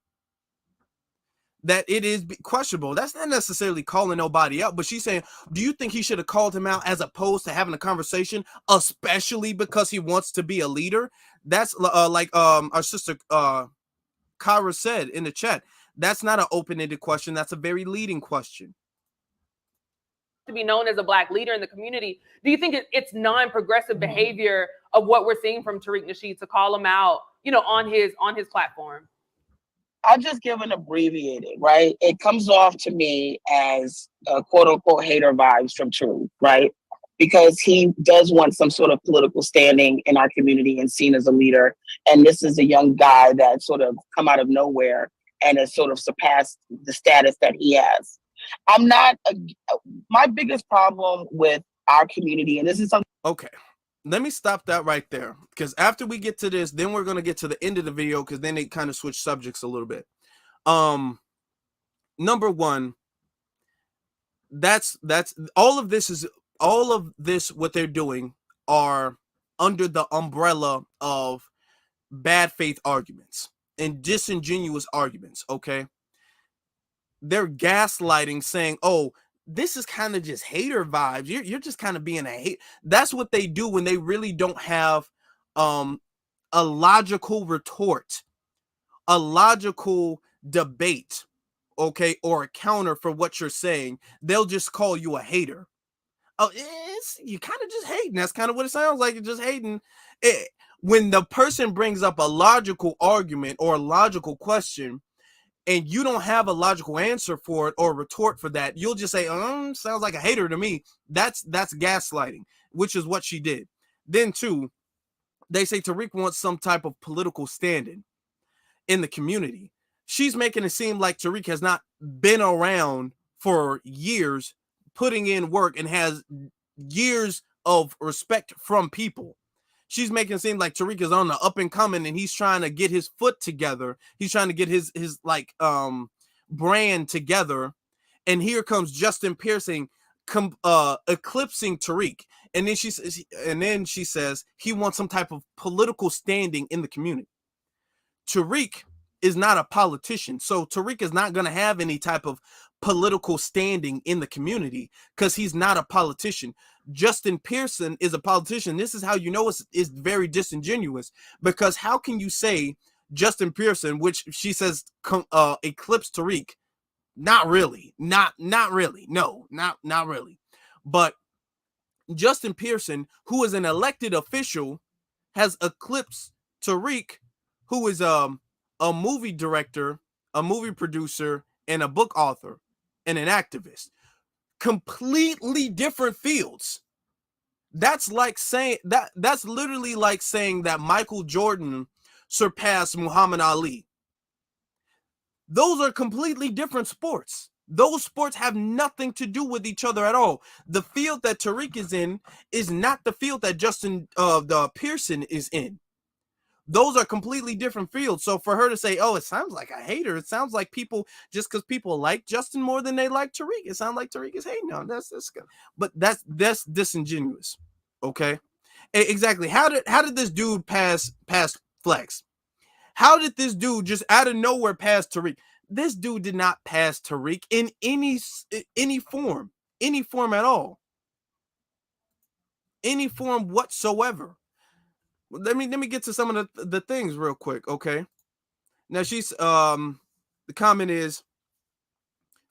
That it is questionable. That's not necessarily calling nobody out, but she's saying, do you think he should have called him out as opposed to having a conversation, especially because he wants to be a leader? That's like our sister Kara said in the chat. That's not an open-ended question. That's a very leading question. To be known as a Black leader in the community, do you think it's non-progressive behavior of what we're seeing from Tariq Nasheed to call him out, you know, on his platform? I'll just give an abbreviated, right? It comes off to me as quote unquote hater vibes from Tariq, right? Because he does want some sort of political standing in our community and seen as a leader. And this is a young guy that sort of come out of nowhere and has sort of surpassed the status that he has. My biggest problem with our community, and this is something. Okay, let me stop that right there, because after we get to this, then we're going to get to the end of the video, because then they kind of switch subjects a little bit. Number one, that's all of this, what they're doing are under the umbrella of bad faith arguments and disingenuous arguments. Okay, they're gaslighting, saying, oh, this is kind of just hater vibes. You're just kind of being a hate. That's what they do when they really don't have a logical retort, a logical debate, okay, or a counter for what you're saying. They'll just call you a hater. Oh, you kind of just hating. That's kind of what it sounds like. You're just hating. When the person brings up a logical argument or a logical question, and you don't have a logical answer for it or retort for that, you'll just say, sounds like a hater to me. That's gaslighting, which is what she did. Then two, they say Tariq wants some type of political standing in the community. She's making it seem like Tariq has not been around for years, putting in work, and has years of respect from people. She's making it seem like Tariq is on the up and coming, and he's trying to get his foot together. He's trying to get his like brand together. And here comes Justin Pearson eclipsing Tariq. And then she says he wants some type of political standing in the community. Tariq is not a politician, so Tariq is not going to have any type of political standing in the community because he's not a politician. Justin Pearson is a politician. This is how you know it's very disingenuous, because how can you say Justin Pearson, which she says eclipse Tariq? Not really. Not really. No, not really. But Justin Pearson, who is an elected official, has eclipsed Tariq, who is a movie director, a movie producer, and a book author, and an activist. Completely different fields. That's like saying that's literally like saying that Michael Jordan surpassed Muhammad Ali. Those are completely different sports. Those sports have nothing to do with each other at all. The field that Tariq is in is not the field that the Pearson is in. Those are completely different fields. So for her to say, "Oh, it sounds like a hater," it sounds like people, just because people like Justin more than they like Tariq, it sounds like Tariq is hating on. That's good, but that's disingenuous. Okay, exactly. How did this dude pass Flex? How did this dude just out of nowhere pass Tariq? This dude did not pass Tariq in any form at all, any form whatsoever. Let me get to some of the things real quick, okay? Now she's the comment is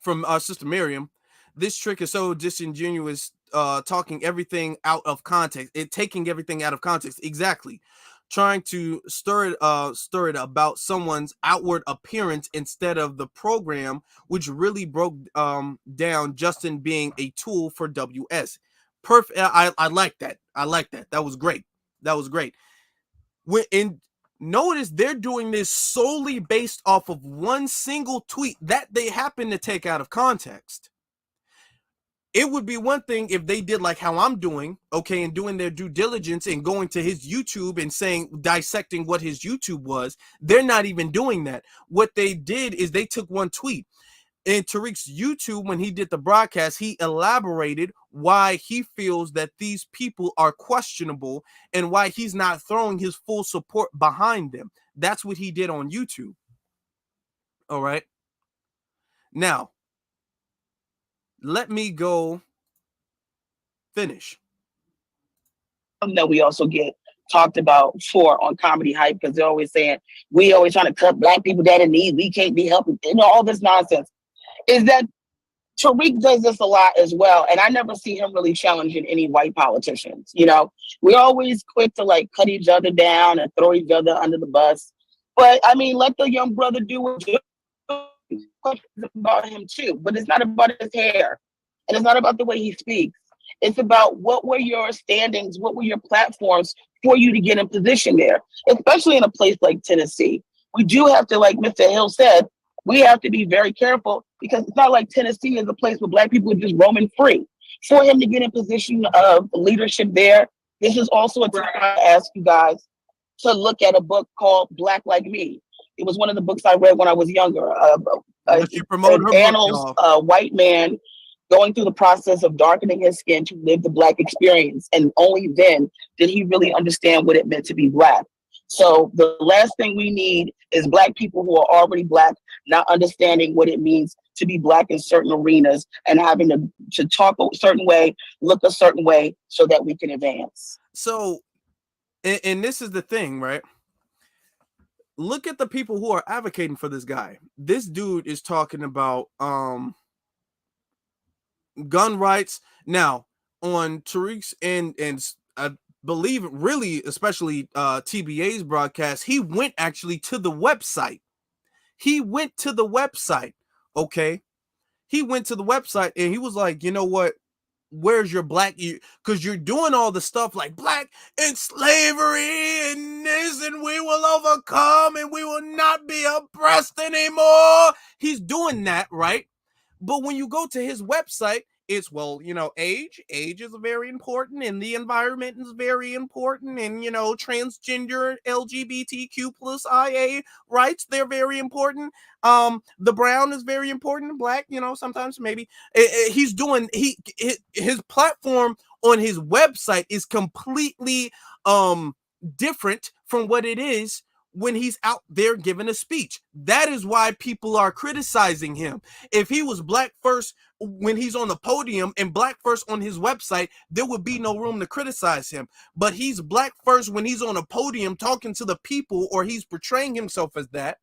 from Sister Miriam. This trick is so disingenuous, talking everything out of context. Taking everything out of context. Exactly. Trying to stir it about someone's outward appearance instead of the program, which really broke down Justin being a tool for WS. Perfect. I like that. I like that. That was great. That was great. Notice they're doing this solely based off of one single tweet that they happen to take out of context. It would be one thing if they did like how I'm doing, okay, and doing their due diligence and going to his YouTube and dissecting what his YouTube was. They're not even doing that. What they did is they took one tweet. In Tariq's YouTube, when he did the broadcast, he elaborated why he feels that these people are questionable and why he's not throwing his full support behind them. That's what he did on YouTube. All right. Now, let me go finish. That we also get talked about for on Comedy Hype, because they're always saying, we always trying to cut black people down in need. We can't be helping. All this nonsense. Is that Tariq does this a lot as well, and I never see him really challenging any white politicians. We're always quick to like cut each other down and throw each other under the bus. But I mean, let the young brother do what he's about him too. But it's not about his hair, and it's not about the way he speaks. It's about what were your standings, what were your platforms for you to get in position there, especially in a place like Tennessee. We do have to, like Mr. Hill said, we have to be very careful, because it's not like Tennessee is a place where black people are just roaming free. For him to get in position of leadership there, this is also a time to ask you guys to look at a book called Black Like Me. It was one of the books I read when I was younger. Annals, a white man going through the process of darkening his skin to live the black experience. And only then did he really understand what it meant to be black. So the last thing we need is black people who are already black not understanding what it means to be black in certain arenas and having to talk a certain way, look a certain way, so that we can advance. So, and this is the thing, right? Look at the people who are advocating for this guy. This dude is talking about gun rights. Now, on Tariq's and I believe really, especially TBA's broadcast, he went actually to the website. Okay? He went to the website and he was like, you know what? Where's your black? Because you're doing all the stuff like black and slavery and this, and we will overcome and we will not be oppressed anymore. He's doing that, right? But when you go to his website, it's, well, age is very important, and the environment is very important, and transgender LGBTQ plus IA rights, they're very important. The brown is very important, black, sometimes maybe. He's doing his platform on his website is completely different from what it is when he's out there giving a speech. That is why people are criticizing him. If he was black first when he's on the podium and black first on his website, there would be no room to criticize him. But he's black first when he's on a podium talking to the people, or he's portraying himself as that.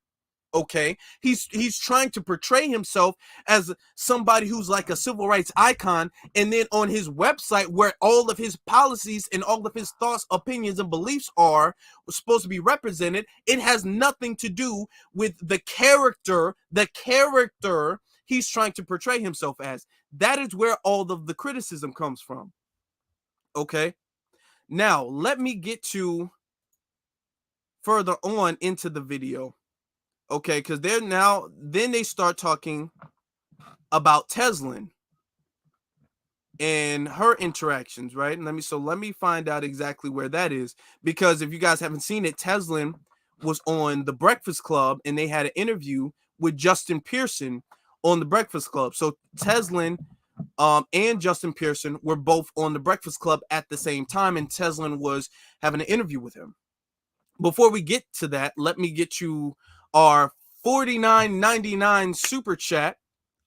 Okay, he's trying to portray himself as somebody who's like a civil rights icon, and then on his website, where all of his policies and all of his thoughts, opinions, and beliefs are supposed to be represented, it has nothing to do with the character he's trying to portray himself as. That is where all of the criticism comes from. Okay, now let me get to further on into the video. Okay, because then they start talking about Teslin and her interactions, right? And let me find out exactly where that is, because if you guys haven't seen it, Teslin was on the Breakfast Club and they had an interview with Justin Pearson on the Breakfast Club. So Teslin and Justin Pearson were both on the Breakfast Club at the same time, and Teslin was having an interview with him. Before we get to that, let me get you our $49.99 super chat,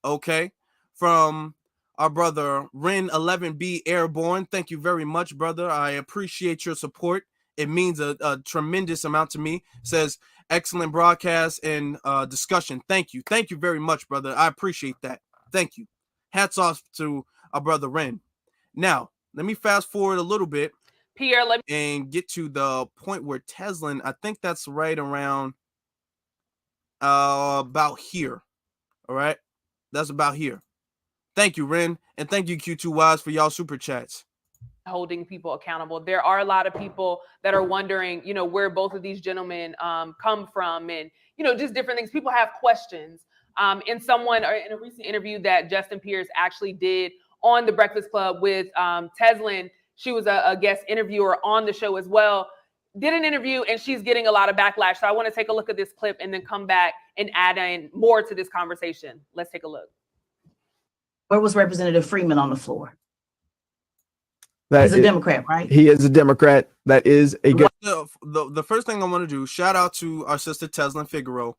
okay, from our brother Ren 11B Airborne. Thank you very much, brother. I appreciate your support. It means a tremendous amount to me. Says excellent broadcast and discussion. Thank you very much, brother. I appreciate that. Thank you. Hats off to our brother Ren. Now let me fast forward a little bit, Pierre, and get to the point where Teslin, I think that's right around about here. All right, that's about here. Thank you, Ren, and thank you, Q2Ys, for y'all super chats. holding people accountable. There are a lot of people that are wondering, where both of these gentlemen come from, and just different things. People have questions. In a recent interview that Justin Pierce actually did on the Breakfast Club with Teslin, she was a guest interviewer on the show as well. Did an interview, and she's getting a lot of backlash. So I want to take a look at this clip and then come back and add in more to this conversation. Let's take a look. Where was Representative Freeman on the floor? He's a Democrat, right? He is a Democrat. That is a good. The first thing I want to do, shout out to our sister Teslin Figaro.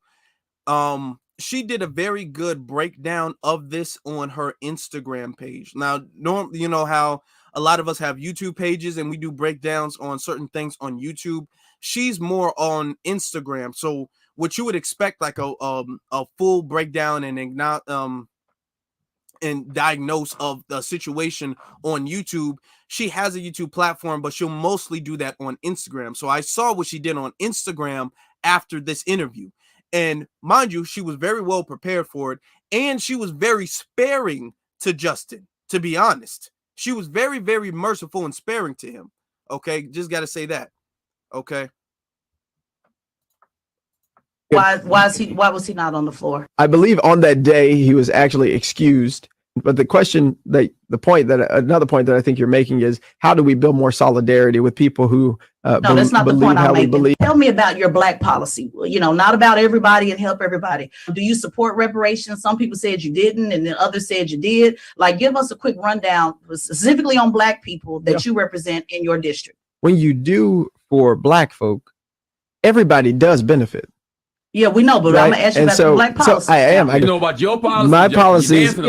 She did a very good breakdown of this on her Instagram page. Now, normally, you know how a lot of us have YouTube pages and we do breakdowns on certain things on YouTube. She's more on Instagram. So what you would expect, like a full breakdown and diagnose of the situation on YouTube, she has a YouTube platform, but she'll mostly do that on Instagram. So I saw what she did on Instagram after this interview. And mind you, she was very well prepared for it. And she was very sparing to Justin, to be honest. She was very, very merciful and sparing to him. Okay, just got to say that. Okay. Why was he not on the floor? I believe on that day he was actually excused. But another point that I think you're making is, how do we build more solidarity with people who no, that's not the point I'm making. Tell me about your Black policy. Not about everybody and help everybody. Do you support reparations? Some people said you didn't, and then others said you did. Like, give us a quick rundown specifically on Black people that you represent in your district. When you do for Black folk, everybody does benefit. Yeah, we know, but right? I'm gonna ask you about the Black policy. So I am. You know about your policy? My policies.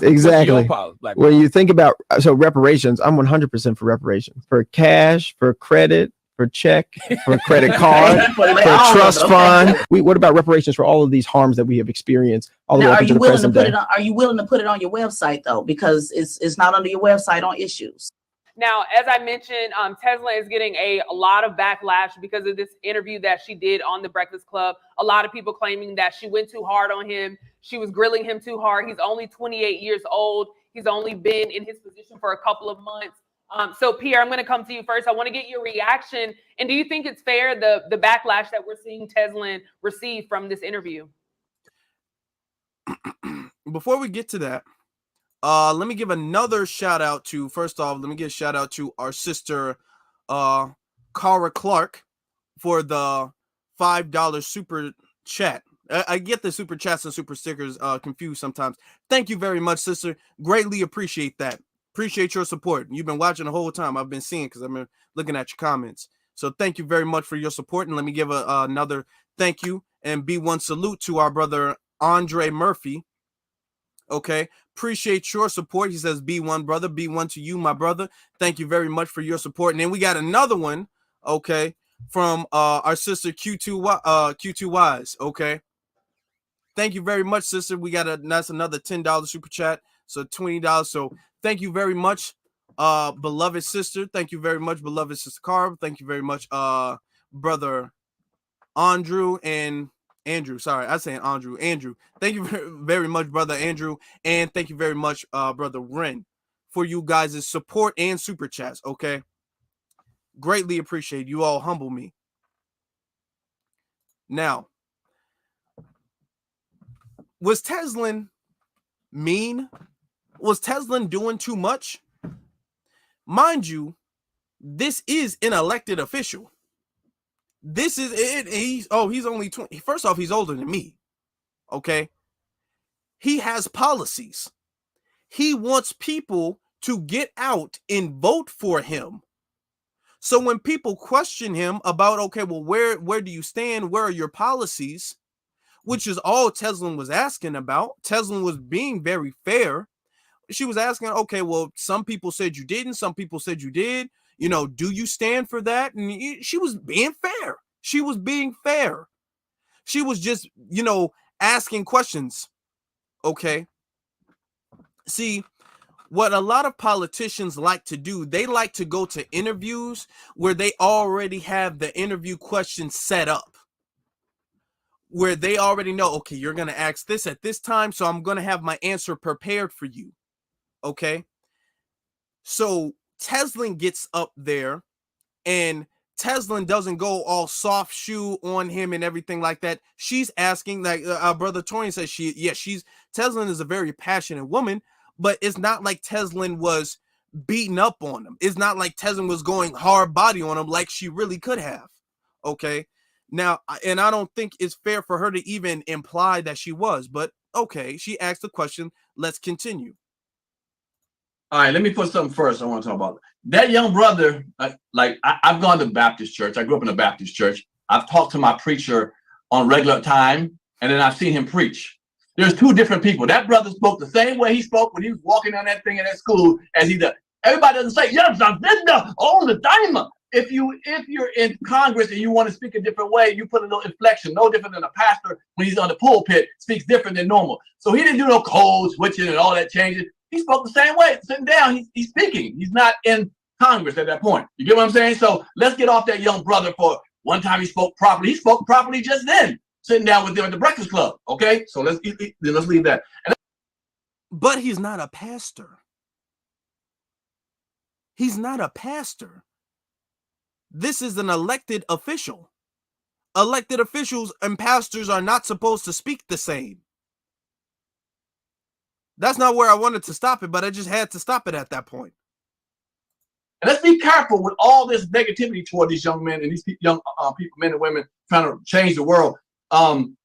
Exactly. What's when you think about reparations, I'm 100% for reparations, for cash, for credit, for check, for credit card, for trust fund. What about reparations for all of these harms that we have experienced all the way up to the present day? Are you willing to put it on your website though? Because it's not under your website on issues. Now, as I mentioned, Teslin is getting a lot of backlash because of this interview that she did on the Breakfast Club. A lot of people claiming that she went too hard on him. She was grilling him too hard. He's only 28 years old. He's only been in his position for a couple of months. So, Pierre, I'm going to come to you first. I want to get your reaction. And do you think it's fair, the backlash that we're seeing Teslin receive from this interview? Before we get to that, let me give another shout out to, first off, let me give a shout out to our sister, Cara Clark, for the $5 super chat. I get the super chats and super stickers confused sometimes. Thank you very much, sister. Greatly appreciate that. Appreciate your support. You've been watching the whole time. I've been seeing, because I've been looking at your comments. So thank you very much for your support. And let me give another thank you and B1 salute to our brother, Andre Murphy. Okay, appreciate your support. He says, B1 brother, B1 to you, my brother. Thank you very much for your support. And then we got another one, okay, from our sister Q2Ys. Okay, thank you very much, sister. We got that's another $10 super chat, so $20. So thank you very much, beloved sister. Thank you very much, beloved sister Carb. Thank you very much, brother Andrew and Andrew, sorry, I saying Andrew. Andrew, thank you very much, brother Andrew, and thank you very much, brother Ren, for you guys' support and super chats. Okay, greatly appreciate you all. Humble me. Now, Was Teslin mean? Was Teslin doing too much? Mind you, this is an elected official. This is it. He's only 20. First off, he's older than me. Okay. He has policies. He wants people to get out and vote for him. So when people question him about, okay, well, where do you stand? Where are your policies? Which is all Teslin was asking about. Teslin was being very fair. She was asking, okay, well, some people said you didn't. Some people said you did. You know, do you stand for that? And she was being fair. She was being fair. She was just, you know, asking questions. Okay. See, what a lot of politicians like to do, they like to go to interviews where they already have the interview questions set up, where they already know, okay, you're going to ask this at this time, so I'm going to have my answer prepared for you. Okay. So Teslin gets up there, and Teslin doesn't go all soft shoe on him and everything like that. She's asking, like our brother Torian says, Teslin is a very passionate woman, but it's not like Teslin was beating up on him. It's not like Teslin was going hard body on him like she really could have. Okay. Now, and I don't think it's fair for her to even imply that she was, but okay, she asked the question. Let's continue. All right, let me put something first I want to talk about. That young brother, I've gone to Baptist church. I grew up in a Baptist church. I've talked to my preacher on regular time, and then I've seen him preach. There's two different people. That brother spoke the same way he spoke when he was walking down that thing in that school as he does. Everybody doesn't say, yes, I'm all the time. If you're in Congress and you want to speak a different way, you put a little inflection, no different than a pastor when he's on the pulpit, speaks different than normal. So he didn't do no code switching and all that changing. He spoke the same way, sitting down, he's speaking. He's not in Congress at that point. You get what I'm saying? So let's get off that young brother for one time he spoke properly. He spoke properly just then, sitting down with them at the Breakfast Club. Okay, so let's leave that. But he's not a pastor. He's not a pastor. This is an elected official. Elected officials and pastors are not supposed to speak the same. That's not where I wanted to stop it, but I just had to stop it at that point. And let's be careful with all this negativity toward these young men and these young people, men and women, trying to change the world. Don't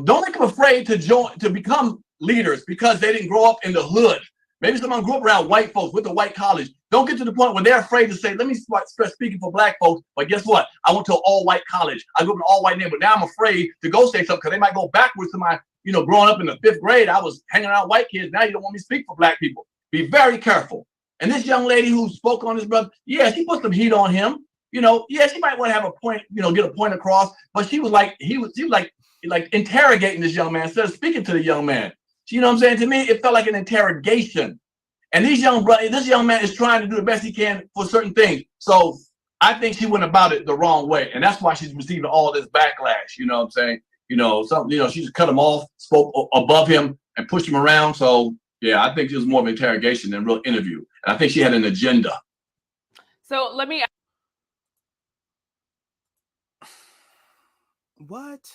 make them afraid to become leaders because they didn't grow up in the hood. Maybe someone grew up around white folks with a white college. Don't get to the point where they're afraid to say, let me start speaking for black folks. But guess what? I went to an all-white college. I grew up in an all-white neighborhood. Now I'm afraid to go say something because they might go backwards to my, growing up in the 5th grade, I was hanging around white kids. Now you don't want me to speak for black people. Be very careful. And this young lady who spoke on his brother, yeah, she put some heat on him. Yeah, she might want to have a point, get a point across. But she was like, he was like interrogating this young man instead of speaking to the young man. You know what I'm saying? To me, it felt like an interrogation. And this young man is trying to do the best he can for certain things. So I think she went about it the wrong way. And that's why she's receiving all this backlash. You know what I'm saying? She just cut him off, spoke above him and pushed him around. So yeah, I think it was more of an interrogation than a real interview. And I think she had an agenda. So let me. What?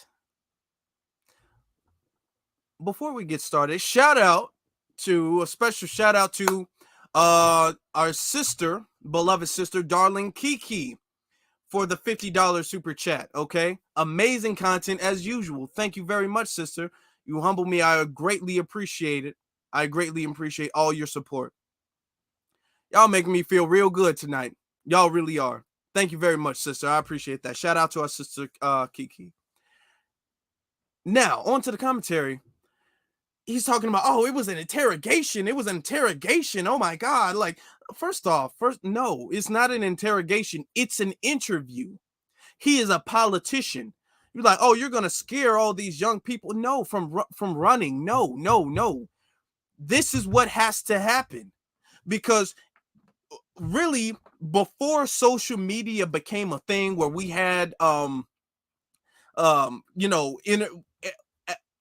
Before we get started, a special shout out to our sister, beloved sister, darling Kiki, for the $50 super chat. Okay, amazing content as usual. Thank you very much, sister. You humble me. I greatly appreciate it. I greatly appreciate all your support. Y'all making me feel real good tonight. Y'all really are. Thank you very much, sister. I appreciate that. Shout out to our sister Kiki. Now on to the commentary. He's talking about, it was an interrogation. It was an interrogation. Oh my God. Like, first, no, it's not an interrogation. It's an interview. He is a politician. You're like, you're going to scare all these young people. No, from running. No. This is what has to happen, because really before social media became a thing where we had,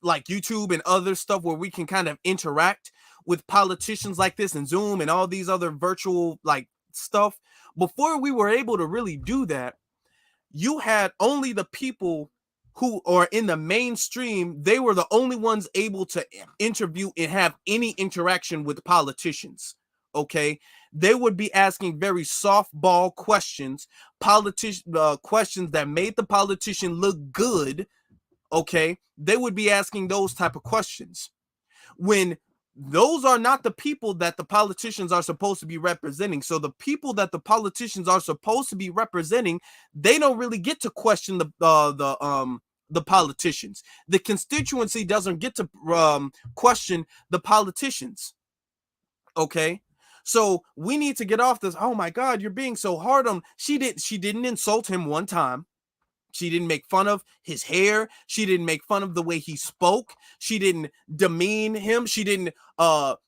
like YouTube and other stuff where we can kind of interact with politicians like this and Zoom and all these other virtual like stuff. Before we were able to really do that, you had only the people who are in the mainstream, they were the only ones able to interview and have any interaction with politicians. Okay, they would be asking very softball questions, questions that made the politician look good. Okay, they would be asking those type of questions when those are not the people that the politicians are supposed to be representing. So the people that the politicians are supposed to be representing, they don't really get to question the politicians. The constituency doesn't get to question the politicians. Okay, so we need to get off this. Oh my God, you're being so hard on. She didn't insult him one time. She didn't make fun of his hair. She didn't make fun of the way he spoke. She didn't demean him. She didn't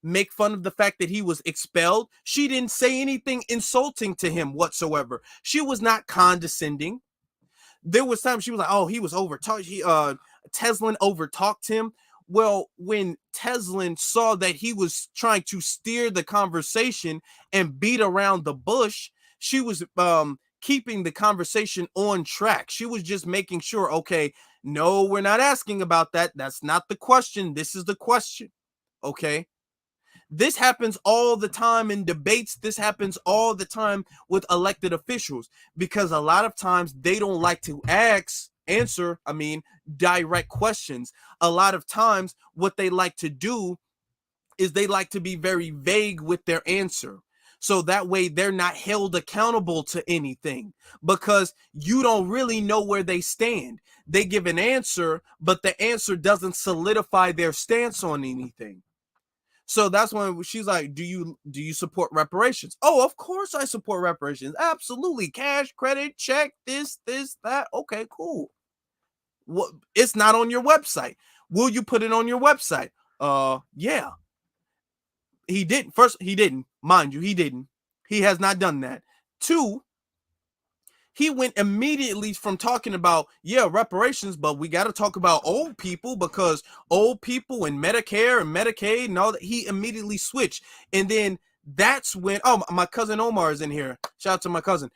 make fun of the fact that he was expelled. She didn't say anything insulting to him whatsoever. She was not condescending. There was times she was like, oh, he was overtalked. Teslin overtalked him. Well, when Teslin saw that he was trying to steer the conversation and beat around the bush, she was keeping the conversation on track. She was just making sure, okay, no, we're not asking about that. That's not the question. This is the question. Okay. This happens all the time in debates. This happens all the with elected officials, because a lot of times they don't like to answer direct questions. A lot of times what they like to do is they like to be very vague with their answer. So that way they're not held accountable to anything, because you don't really know where they stand. They give an answer, but the answer doesn't solidify their stance on anything. So that's when she's like, do you support reparations? Oh, of course I support reparations. Absolutely. Cash, credit, check, this, that. Okay, cool. Well, it's not on your website. Will you put it on your website? Yeah. He didn't. First, he didn't. Mind you, he didn't. He has not done that. 2, he went immediately from talking about, reparations, but we got to talk about old people, because old people and Medicare and Medicaid and all that. He immediately switched. And then that's when, oh, my cousin Omar is in here. Shout out to my cousin.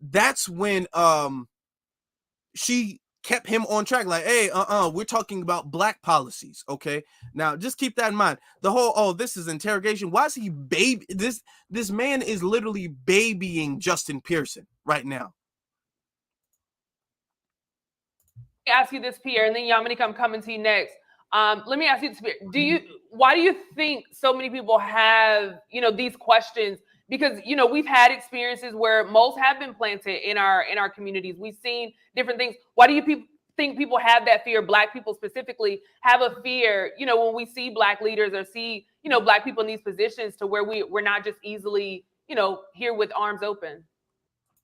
That's when she kept him on track, like, hey, we're talking about black policies. Okay, now just keep that in mind. The whole, oh, this is interrogation. Why is he this man is literally babying Justin Pearson right now. Let me ask you this, Pierre, and then Yamanika, I'm coming to you next. Let me ask you this, Pierre. Why do you think so many people have, these questions? Because, we've had experiences where moles have been planted in our communities. We've seen different things. Why do you think people have that fear? Black people specifically have a fear, when we see black leaders or see, black people in these positions, to where we're not just easily, here with arms open.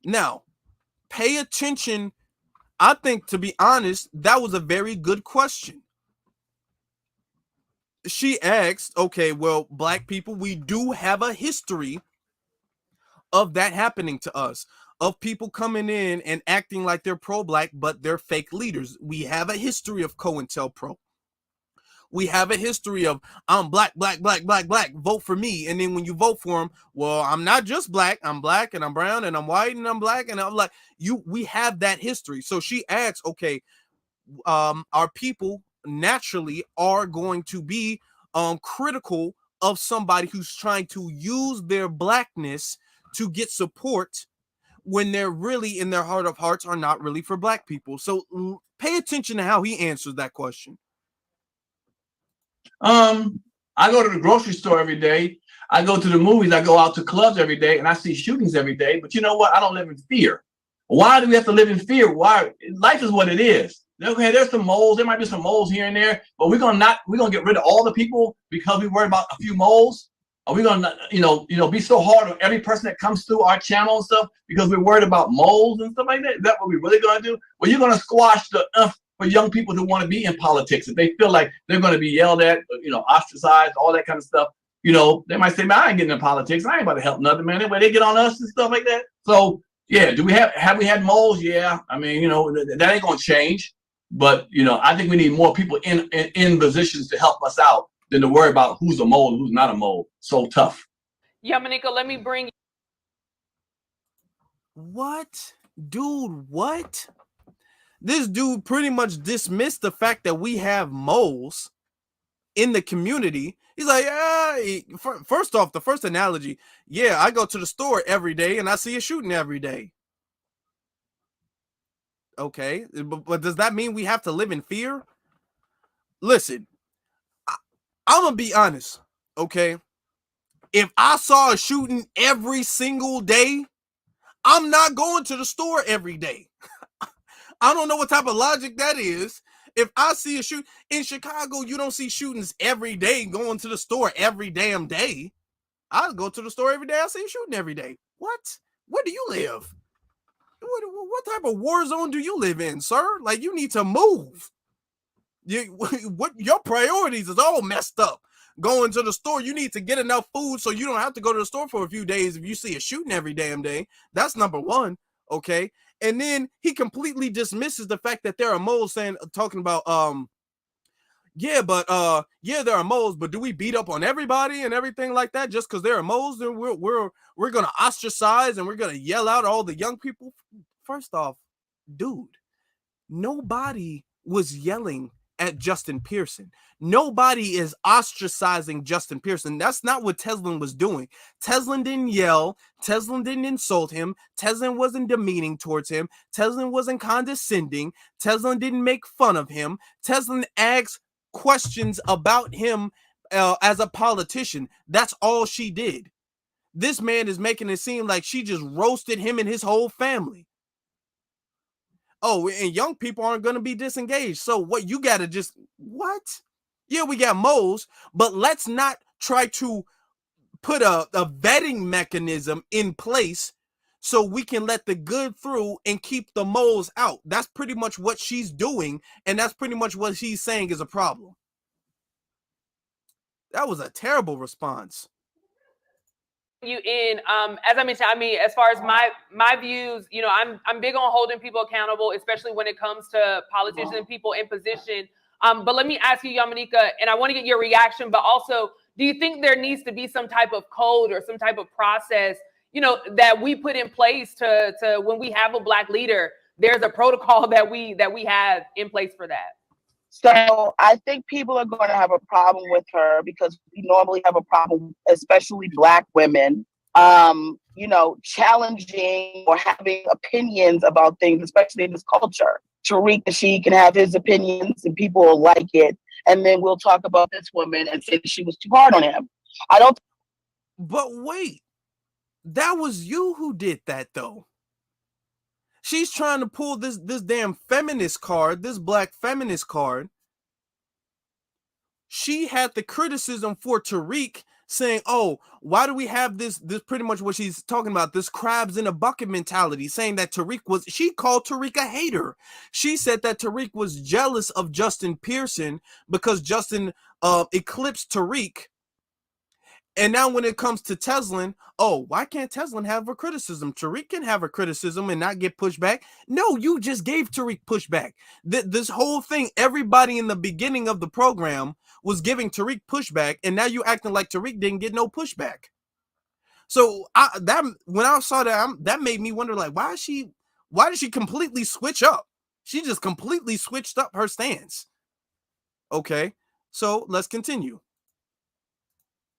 Now, pay attention. I think, to be honest, that was a very good question. She asked, okay, well, black people, we do have a history of that happening to us, of people coming in and acting like they're pro-black, but they're fake leaders. We have a history of COINTELPRO. We have a history of, I'm black, vote for me. And then when you vote for him, well, I'm not just black, I'm black and I'm brown and I'm white and I'm black and I'm like, we have that history. So she asks, okay, our people naturally are going to be critical of somebody who's trying to use their blackness to get support, when they're really, in their heart of hearts, are not really for black people. So pay attention to how he answers that question. I go to the grocery store every day. I go to the movies. I go out to clubs every day, and I see shootings every day. But you know what? I don't live in fear. Why do we have to live in fear? Why? Life is what it is. Okay, there's some moles. There might be some moles here and there, but we're gonna get rid of all the people because we worry about a few moles. Are we gonna, be so hard on every person that comes through our channel and stuff because we're worried about moles and stuff like that? Is that what we're really gonna do? Well, you're gonna squash the for young people who want to be in politics. If they feel like they're gonna be yelled at, ostracized, all that kind of stuff, they might say, man, I ain't getting in politics. I ain't about to help nothing, man. Anyway, they get on us and stuff like that. So yeah, have we had moles? Yeah, I mean, that ain't gonna change. But I think we need more people in positions to help us out than to worry about who's a mole and who's not a mole. So tough. Yamanika, let me bring. What? Dude, what? This dude pretty much dismissed the fact that we have moles in the community. He's like, first off, the first analogy, yeah, I go to the store every day and I see a shooting every day. Okay, but does that mean we have to live in fear? Listen, I'm gonna be honest, okay? If I saw a shooting every single day, I'm not going to the store every day. I don't know what type of logic that is. If I see a shoot in Chicago, you don't see shootings every day going to the store every damn day. I go to the store every day. I see a shooting every day. What? Where do you live? What type of war zone do you live in, sir? Like, you need to move. What your priorities is all messed up. Going to the store, you need to get enough food so you don't have to go to the store for a few days if you see a shooting every damn day. That's number one, okay? And then he completely dismisses the fact that there are moles talking about yeah, there are moles, but do we beat up on everybody and everything like that just because there are moles? Then we're gonna ostracize and we're gonna yell out all the young people. First off, dude, nobody was yelling at Justin Pearson. Nobody is ostracizing Justin Pearson. That's not what Teslin was doing. Teslin didn't yell. Teslin didn't insult him. Teslin wasn't demeaning towards him. Teslin wasn't condescending. Teslin didn't make fun of him. Teslin asked questions about him as a politician. That's all she did. This man is making it seem like she just roasted him and his whole family. Oh, and young people aren't going to be disengaged. So what, you got to just, what? Yeah, we got moles, but let's not try to put a vetting mechanism in place so we can let the good through and keep the moles out. That's pretty much what she's doing, and that's pretty much what she's saying is a problem. That was a terrible response. You in as I mentioned, I mean, as far as my views, you know, I'm big on holding people accountable, especially when it comes to politicians and people in position. But let me ask you, Yamanika, and I want to get your reaction, but also, do you think there needs to be some type of code or some type of process, you know, that we put in place to when we have a Black leader, there's a protocol that we have in place for that? So I think people are going to have a problem with her because we normally have a problem, especially Black women, you know, challenging or having opinions about things, especially in this culture. Tariq Nasheed can have his opinions and people will like it. And then we'll talk about this woman and say that she was too hard on him. I don't. But wait, that was you who did that, though. She's trying to pull this damn feminist card, this Black feminist card. She had the criticism for Tariq saying, oh, why do we have this pretty much what she's talking about, this crabs in a bucket mentality, saying that she called Tariq a hater. She said that Tariq was jealous of Justin Pearson because Justin eclipsed Tariq. And now when it comes to Teslin, oh, why can't Teslin have a criticism? Tariq can have a criticism and not get pushed back. No, you just gave Tariq pushback. This whole thing, everybody in the beginning of the program was giving Tariq pushback, and now you acting like Tariq didn't get no pushback. So when I saw that, that made me wonder, like, why did she completely switch up? She just completely switched up her stance. Okay, so let's continue.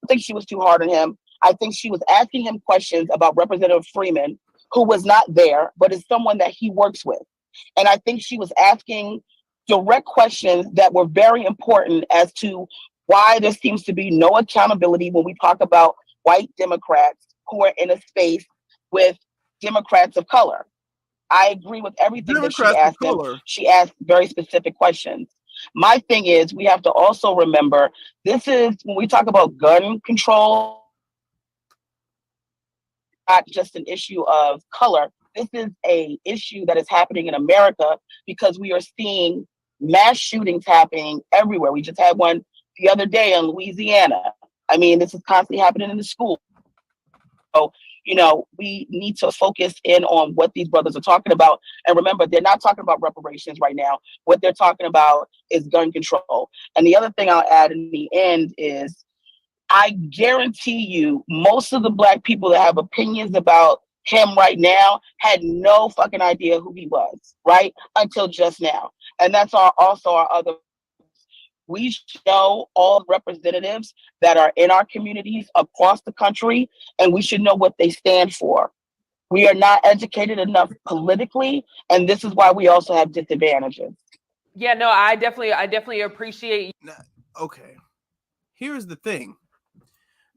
I think she was too hard on him. I think she was asking him questions about Representative Freeman, who was not there, but is someone that he works with. And I think she was asking direct questions that were very important as to why there seems to be no accountability when we talk about white Democrats who are in a space with Democrats of color. I agree with everything that she asked them. She asked very specific questions. My thing is, we have to also remember, this is, when we talk about gun control, not just an issue of color. This is an issue that is happening in America because we are seeing mass shootings happening everywhere. We just had one the other day in Louisiana. I mean, this is constantly happening in the school. So, you know, we need to focus in on what these brothers are talking about. And remember, they're not talking about reparations right now. What they're talking about is gun control. And the other thing I'll add in the end is, I guarantee you, most of the Black people that have opinions about him right now had no fucking idea who he was, right? Until just now. And that's also our other. We show all representatives that are in our communities across the country, and we should know what they stand for. We are not educated enough politically, and this is why we also have disadvantages. Yeah, no, I definitely appreciate. Okay, here's the thing.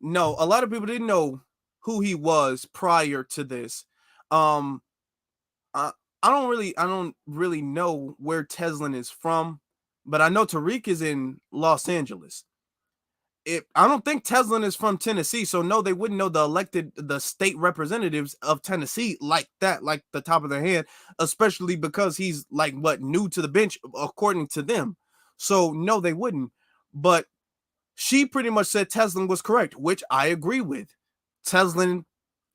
No, a lot of people didn't know who he was prior to this. Um, I don't really know where Teslin is from, but I know Tariq is in Los Angeles. I don't think Teslin is from Tennessee, so no, they wouldn't know the state representatives of Tennessee like that, like the top of their head, especially because he's like new to the bench according to them. So no, they wouldn't. But she pretty much said Teslin was correct, which I agree with. Teslin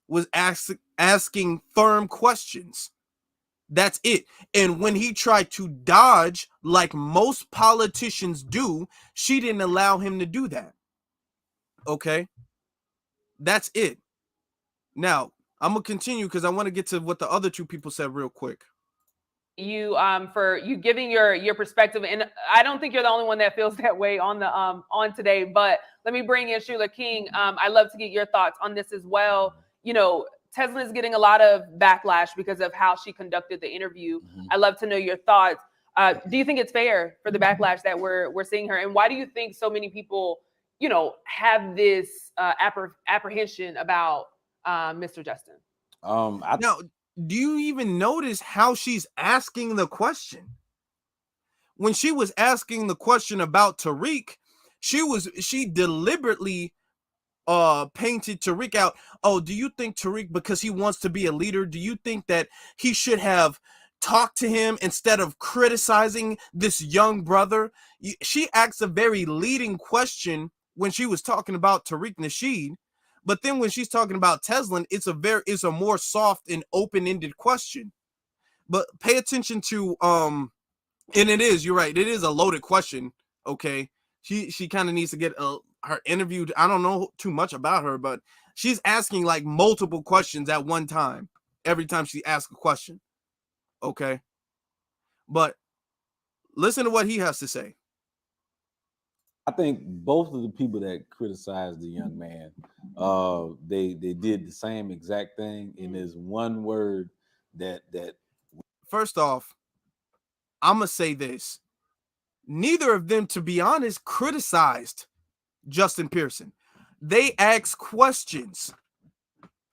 was asking firm questions. That's it. And when he tried to dodge like most politicians do, she didn't allow him to do that. Okay, that's it. Now I'm gonna continue because I want to get to what the other two people said real quick. You for you giving your perspective, and I don't think you're the only one that feels that way on the on today. But let me bring in Sheila King. I'd love to get your thoughts on this as well. You know, Teslin is getting a lot of backlash because of how she conducted the interview. I'd love to know your thoughts. Do you think it's fair for the backlash that we're seeing her, and why do you think so many people, you know, have this apprehension about Mr. Justin? Now, do you even notice how she's asking the question? When she was asking the question about Tariq, she deliberately painted Tariq out. Oh, do you think Tariq, because he wants to be a leader, do you think that he should have talked to him instead of criticizing this young brother? She asked a very leading question when she was talking about Tariq Nasheed. But then when she's talking about Teslin, it's a more soft and open-ended question. But pay attention to and you're right, it is a loaded question. Okay, she kind of needs to get her interviewed. I don't know too much about her, but she's asking like multiple questions at one time every time she asks a question. Okay, but listen to what he has to say. I think both of the people that criticized the young man, they did the same exact thing. And there's one word that First off, I'm gonna say this: neither of them, to be honest, criticized Justin Pearson. They asked questions.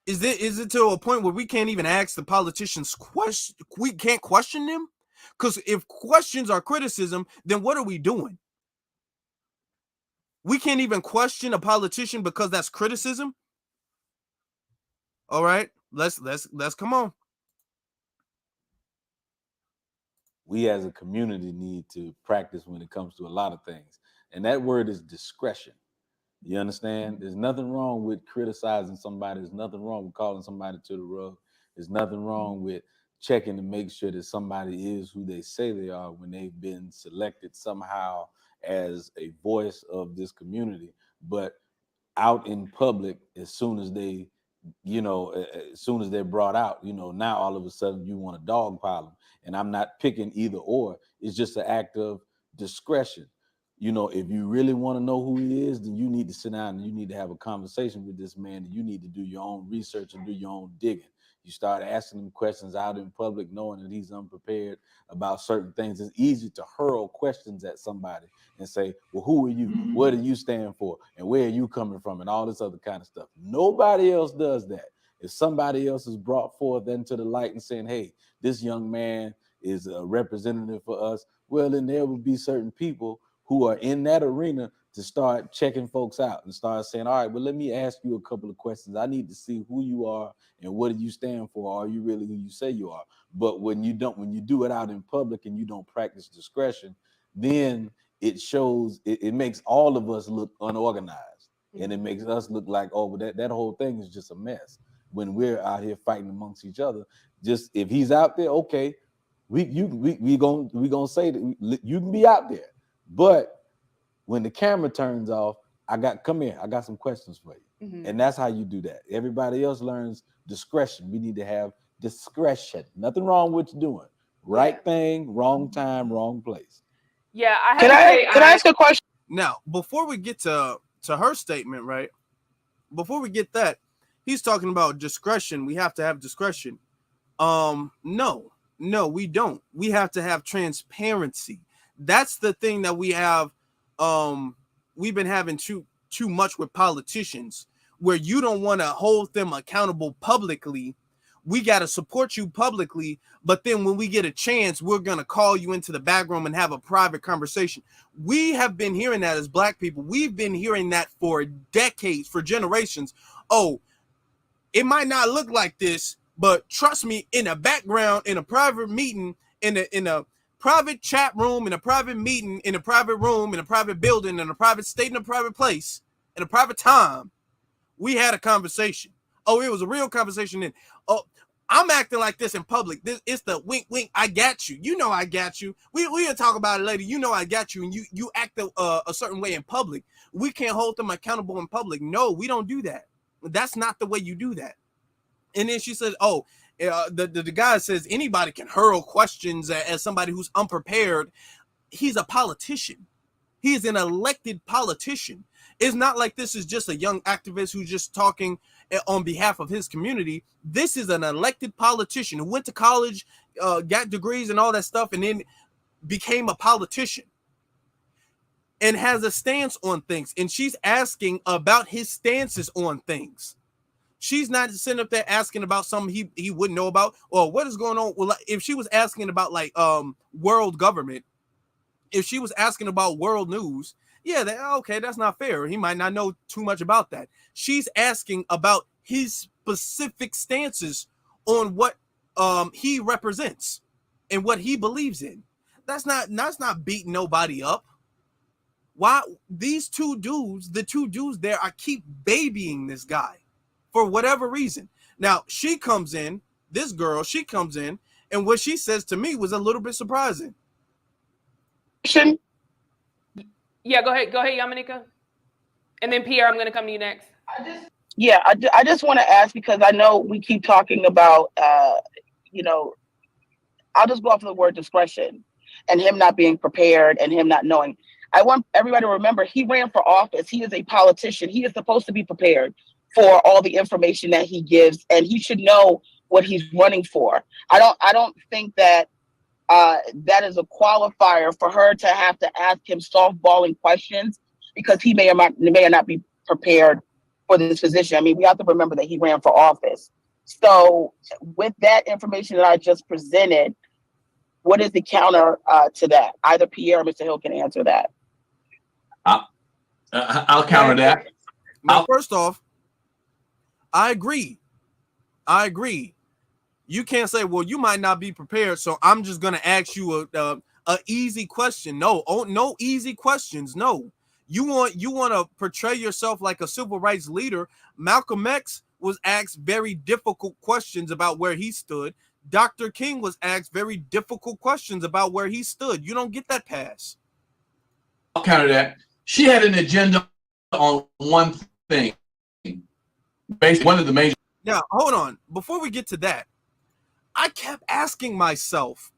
Is it to a point where we can't even ask the politicians question? We can't question them? Because if questions are criticism, then what are we doing? We can't even question a politician because that's criticism. All right, let's come on. we as a community need to practice when it comes to a lot of things. And that word is discretion. You understand? There's nothing wrong with criticizing somebody. There's nothing wrong with calling somebody to the rug. There's nothing wrong with checking to make sure that somebody is who they say they are when they've been selected somehow as a voice of this community. But out in public, as soon as they, as soon as they're brought out, now all of a sudden you want to dogpile them. And I'm not picking either or. It's just an act of discretion. If you really want to know who he is, then you need to sit down and you need to have a conversation with this man, and you need to do your own research and do your own digging. You start asking him questions out in public, knowing that he's unprepared about certain things. It's easy to hurl questions at somebody and say, well, who are you? What do you stand for? And where are you coming from? And all this other kind of stuff. Nobody else does that. If somebody else is brought forth into the light and saying, hey, this young man is a representative for us, well, then there will be certain people who are in that arena to start checking folks out and start saying, all right, well, let me ask you a couple of questions. I need to see who you are and what do you stand for? Are you really who you say you are? But when you do it out in public and you don't practice discretion, then it shows, it makes all of us look unorganized. And it makes us look like, oh, well, that whole thing is just a mess. When we're out here fighting amongst each other, just if he's out there, okay, we gonna say that you can be out there. But when the camera turns off, I got some questions for you. And that's how you do that. Everybody else learns discretion. We need to have discretion. Nothing wrong with what you're doing. Right thing, wrong time, wrong place. Yeah, I have Can to say, I ask a question? Now, before we get to her statement, right? Before we get that, he's talking about discretion. We have to have discretion. No, we don't. We have to have transparency. That's the thing that we have. We've been having too much with politicians, where you don't want to hold them accountable publicly. We got to support you publicly, but then when we get a chance, we're going to call you into the back room and have a private conversation. We have been hearing that as Black people. We've been hearing that for decades, for generations. Oh, it might not look like this, but trust me, in a background, in a private meeting, in a private chat room, in a private meeting, in a private room, in a private building, in a private state, in a private place, in a private time, we had a conversation. Oh, it was a real conversation. And oh, I'm acting like this in public. It's the wink, wink. I got you. You know I got you. We'll talk about it later. You know I got you, and you act a certain way in public. We can't hold them accountable in public. No, we don't do that. That's not the way you do that. And then she says, "Oh, the guy says anybody can hurl questions as somebody who's unprepared. He's a politician. He is an elected politician. It's not like this is just a young activist who's just talking on behalf of his community. This is an elected politician who went to college, got degrees and all that stuff, and then became a politician and has a stance on things. And she's asking about his stances on things. She's not sitting up there asking about something he wouldn't know about or what is going on. Well, if she was asking about like world government, if she was asking about world news, yeah, okay, that's not fair. He might not know too much about that. She's asking about his specific stances on what he represents and what he believes in. That's not beating nobody up. Why these two dudes, the two dudes there, I keep babying this guy for whatever reason. Now she comes in, this girl, she comes in, and what she says to me was a little bit surprising. Yeah, go ahead, Yamanika. And then Pierre, I'm going to come to you next. I just want to ask, because I know we keep talking about, I'll just go off of the word discretion and him not being prepared and him not knowing. I want everybody to remember he ran for office. He is a politician. He is supposed to be prepared for all the information that he gives, and he should know what he's running for. I don't think that that is a qualifier for her to have to ask him softballing questions, because he may or not be prepared for this position. I mean, we have to remember that he ran for office. So with that information that I just presented, what is the counter to that? Either Pierre or Mr. Hill can answer that. I'll counter that. Now, first off, I agree. You can't say, well, you might not be prepared, so I'm just going to ask you a easy question. No easy questions. No. You want to portray yourself like a civil rights leader. Malcolm X was asked very difficult questions about where he stood. Dr. King was asked very difficult questions about where he stood. You don't get that pass. I'll counter that. She had an agenda on one thing. Based one of the major. Now, hold on. Before we get to that, I kept asking myself,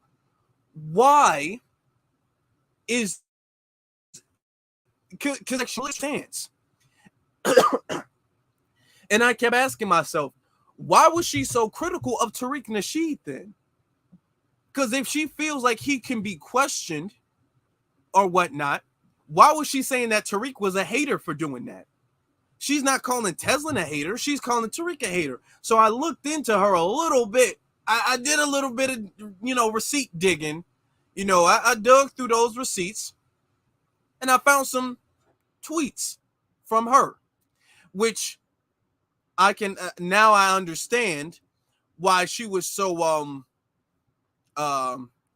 why is because actually stance. And I kept asking myself, why was she so critical of Tariq Nasheed then? Because if she feels like he can be questioned or whatnot, why was she saying that Tariq was a hater for doing that? She's not calling Teslin a hater. She's calling Tariq a hater. So I looked into her a little bit. I did a little bit of, receipt digging. I dug through those receipts and I found some tweets from her, which I can now I understand why she was so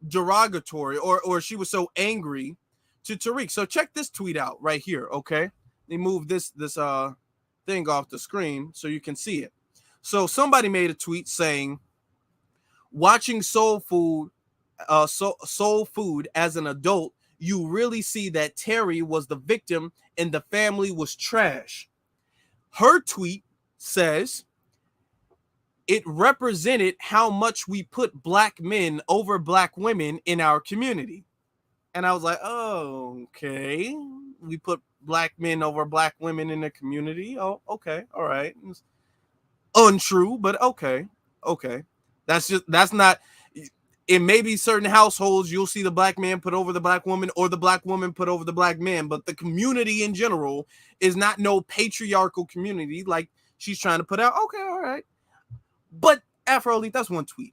derogatory or she was so angry to Tariq. So check this tweet out right here, okay? Let me move this thing off the screen so you can see it. So somebody made a tweet saying, watching Soul Food as an adult, you really see that Terry was the victim and the family was trash. Her tweet says it represented how much we put black men over black women in our community. And I was like, oh, okay. We put black men over black women in the community. Oh, okay. All right. It's untrue, but okay. Okay. That's not, in maybe certain households, you'll see the black man put over the black woman or the black woman put over the black man. But the community in general is not no patriarchal community like she's trying to put out. Okay. All right. But Afro Elite, that's one tweet.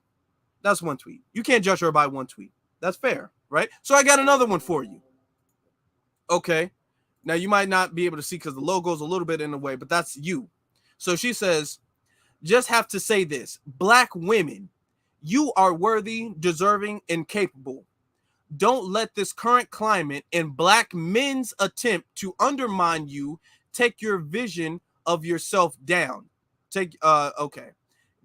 That's one tweet. You can't judge her by one tweet. That's fair, right? So I got another one for you. Okay. Now you might not be able to see because the logo's a little bit in the way, but that's you. So she says, just have to say this. Black women, you are worthy, deserving, and capable. Don't let this current climate and black men's attempt to undermine you take your vision of yourself down. Okay.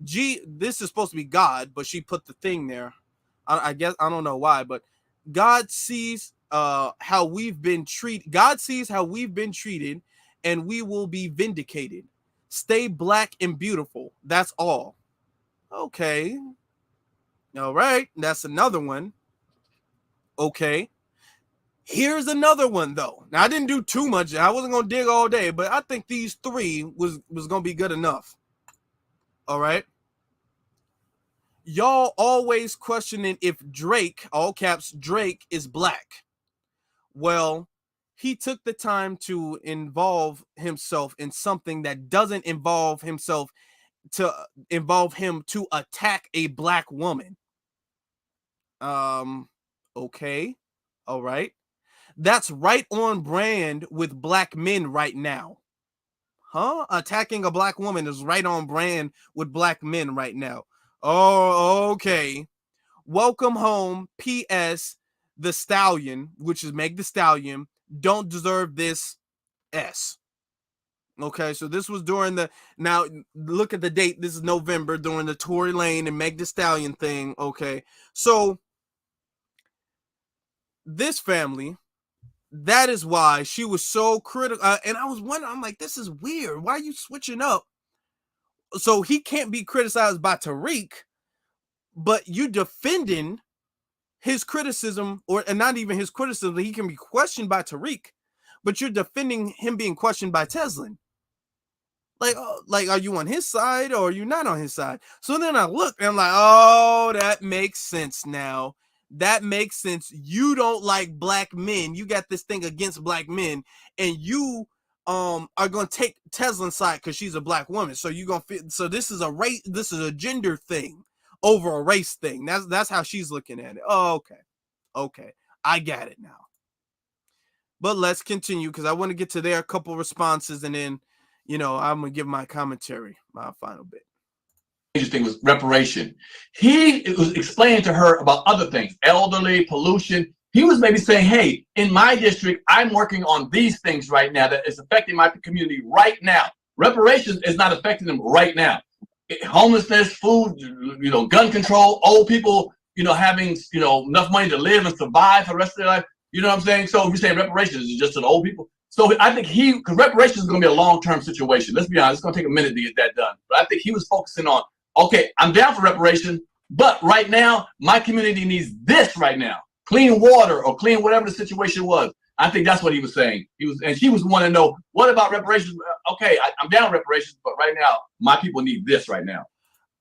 This is supposed to be God, but she put the thing there. I guess I don't know why, but God sees how we've been treated. God sees how we've been treated, and we will be vindicated. Stay black and beautiful. That's all. Okay. All right. That's another one. Okay. Here's another one though. Now I didn't do too much. I wasn't gonna dig all day, but I think these three was gonna be good enough. All right. Y'all always questioning if Drake, all caps, Drake is black. Well, he took the time to involve himself in something that doesn't involve him to attack a black woman. Okay. All right. That's right on brand with black men right now. Huh? Attacking a black woman is right on brand with black men right now. Oh, okay. Welcome home. P.S. The Stallion, which is Meg the Stallion, don't deserve this S. Okay, so this was during now look at the date. This is November during the Tory Lane and Meg the Stallion thing. Okay, so this family, that is why she was so critical. And I was wondering, I'm like, this is weird. Why are you switching up? So he can't be criticized by Tariq, but you defending his criticism, and not even his criticism, he can be questioned by Tariq, but you're defending him being questioned by Teslin. Like, are you on his side or are you not on his side? So then I look and I'm like, oh, that makes sense now. That makes sense. You don't like black men. You got this thing against black men, and you are gonna take Teslin's side because she's a black woman. So you gonna fit. So this is a race. This is a gender thing over a race thing. That's how she's looking at it. Oh, okay, I got it now. But let's continue because I want to get to their couple responses, and then I'm gonna give my commentary, my final bit. Interesting was reparation. He was explaining to her about other things, elderly, pollution. He was maybe saying, hey, in my district, I'm working on these things right now that is affecting my community right now. Reparations is not affecting them right now. Homelessness, food, gun control, old people, having, enough money to live and survive for the rest of their life. You know what I'm saying? So if you're saying reparations is just to the old people. So I think because reparations is going to be a long-term situation. Let's be honest, it's going to take a minute to get that done. But I think he was focusing on, okay, I'm down for reparations, but right now, my community needs this right now. Clean water or clean whatever the situation was. I think that's what he was saying. And she was wanting to know, what about reparations? Okay, I'm down with reparations, but right now, my people need this right now.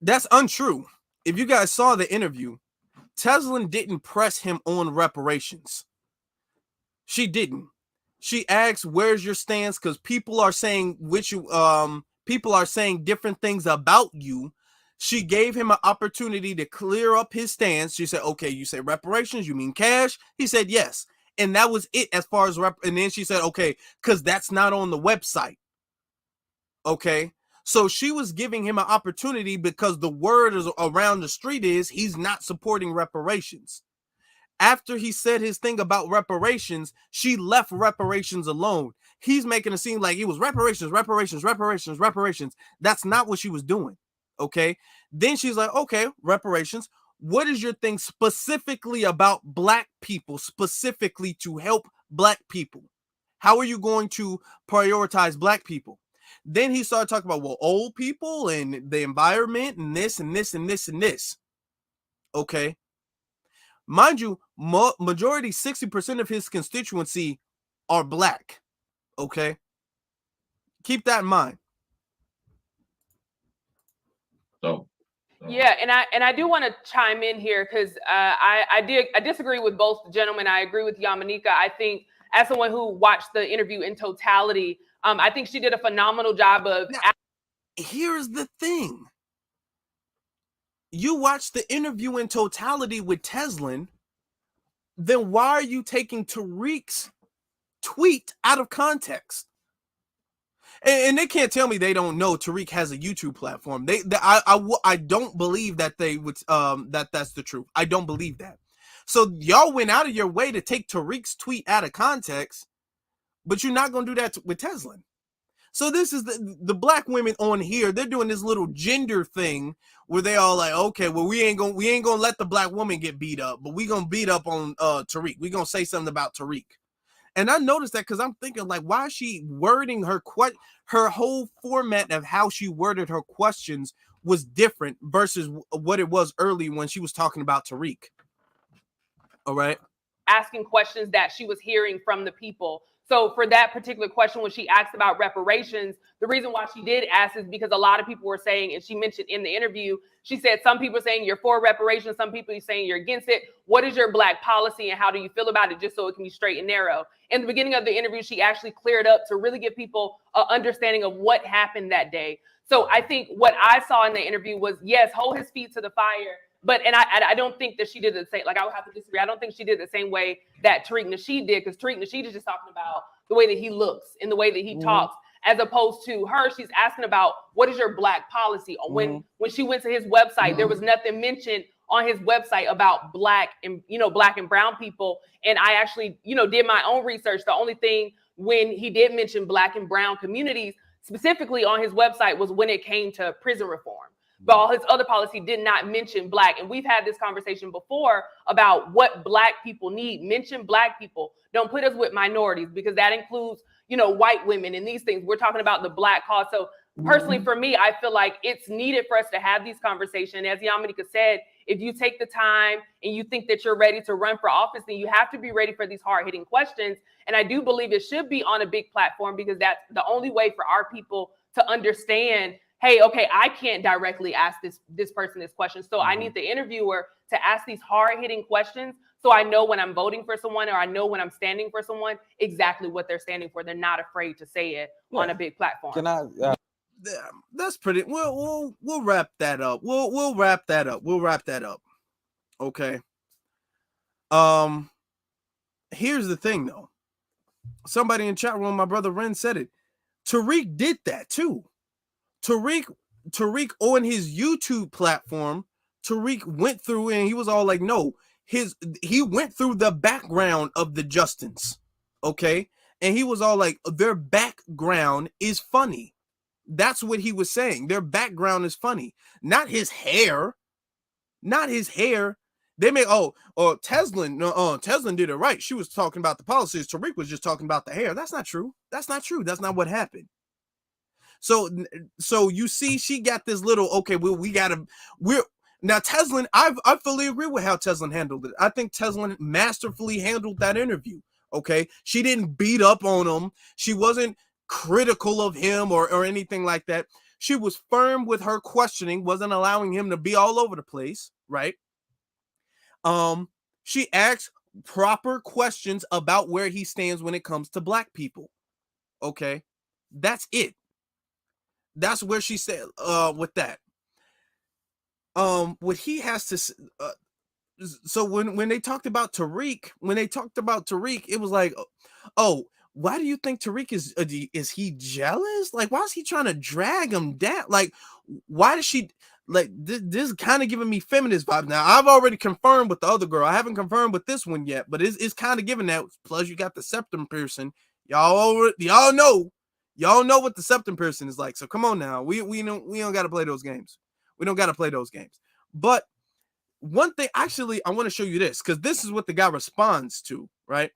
That's untrue. If you guys saw the interview, Teslin didn't press him on reparations. She didn't. She asked, where's your stance? Because people are saying people are saying different things about you. She gave him an opportunity to clear up his stance. She said, okay, you say reparations, you mean cash? He said, yes. And that was it as far as and then she said, okay, because that's not on the website. Okay. So she was giving him an opportunity because the word is around the street is he's not supporting reparations. After he said his thing about reparations, she left reparations alone. He's making it seem like it was reparations. That's not what she was doing. Okay. Then she's like, okay, reparations. What is your thing specifically about black people, specifically to help black people? How are you going to prioritize black people? Then he started talking about, well, old people and the environment and this and this and this and this. Okay. Mind you, majority, 60% of his constituency are black. Okay. Keep that in mind. So yeah, and I do want to chime in here because I disagree with both gentlemen. I agree with Yamanika. I think as someone who watched the interview in totality, I think she did a phenomenal job of. Now, here's the thing. You watched the interview in totality with Teslin, then why are you taking Tariq's tweet out of context? And they can't tell me they don't know Tariq has a YouTube platform. I don't believe that they would that's the truth. I don't believe that. So y'all went out of your way to take Tariq's tweet out of context, but you're not gonna do that with Teslin. So this is the black women on here. They're doing this little gender thing where they all like, okay, well we ain't gonna let the black woman get beat up, but we gonna beat up on Tariq. We gonna say something about Tariq. And I noticed that because I'm thinking, like, why is she wording her whole format of how she worded her questions was different versus what it was early when she was talking about Tariq. All right. Asking questions that she was hearing from the people. So for that particular question, when she asked about reparations, the reason why she did ask is because a lot of people were saying, and she mentioned in the interview, she said some people are saying you're for reparations, some people are saying you're against it. What is your black policy and how do you feel about it, just so it can be straight and narrow? In the beginning of the interview, she actually cleared up to really give people an understanding of what happened that day. So I think what I saw in the interview was, yes, hold his feet to the fire. But I don't think that she did the same. Like, I would have to disagree. I don't think she did the same way that Tariq Nasheed did, because Tariq Nasheed is just talking about the way that he looks and the way that he talks, as opposed to her. She's asking about what is your black policy. When she went to his website, there was nothing mentioned on his website about black and brown people. And I actually did my own research. The only thing when he did mention black and brown communities specifically on his website was when it came to prison reform. But all his other policy did not mention black. And we've had this conversation before about what black people need. Mention black people. Don't put us with minorities, because that includes, white women and these things. We're talking about the black cause. So personally, for me, I feel like it's needed for us to have these conversations. As Yamanika said, if you take the time and you think that you're ready to run for office, then you have to be ready for these hard-hitting questions. And I do believe it should be on a big platform, because that's the only way for our people to understand, hey, okay, I can't directly ask this person this question. So I need the interviewer to ask these hard-hitting questions, so I know when I'm voting for someone, or I know when I'm standing for someone, exactly what they're standing for. They're not afraid to say it on a big platform. Can I? That's pretty. We'll wrap that up. We'll wrap that up. We'll wrap that up. Okay. Here's the thing, though. Somebody in chat room, my brother Ren, said it. Tariq did that too. Tariq on his YouTube platform, Tariq went through and he was all like, no, he went through the background of the Justins, okay? And he was all like, their background is funny. That's what he was saying. Their background is funny. Not his hair. Not his hair. They may, Teslin did it right. She was talking about the policies. Tariq was just talking about the hair. That's not true. That's not true. That's not what happened. So you see, she got this little, okay, now Teslin, I fully agree with how Teslin handled it. I think Teslin masterfully handled that interview. Okay. She didn't beat up on him. She wasn't critical of him or anything like that. She was firm with her questioning, wasn't allowing him to be all over the place. Right. She asked proper questions about where he stands when it comes to black people. Okay. That's it. That's where she said, with that. What he has to, so when they talked about Tariq, it was like, oh, why do you think Tariq is he jealous? Like, why is he trying to drag him down? Like, why does she, like, this is kind of giving me feminist vibes. Now, I've already confirmed with the other girl. I haven't confirmed with this one yet, but it's kind of giving that. Plus, you got the septum Pearson. Y'all know what the septum Pearson is like. So come on now. We don't got to play those games. We don't got to play those games. But one thing, actually, I want to show you this, because this is what the guy responds to, right?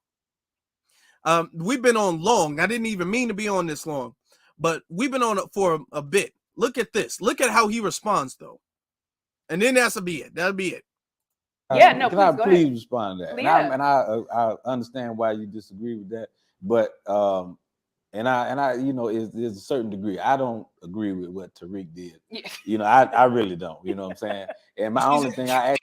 We've been on long. I didn't even mean to be on this long. but we've been on it for a bit. Look at this. Look at how he responds, though. And then that'll be it. That'll be it. Yeah, no, can I please, go please ahead. respond to that? Yeah. And I understand why you disagree with that, but and I you know, there's a certain degree I don't agree with what Tariq did. Yeah. You know, I really don't. You know what I'm saying? And my only thing I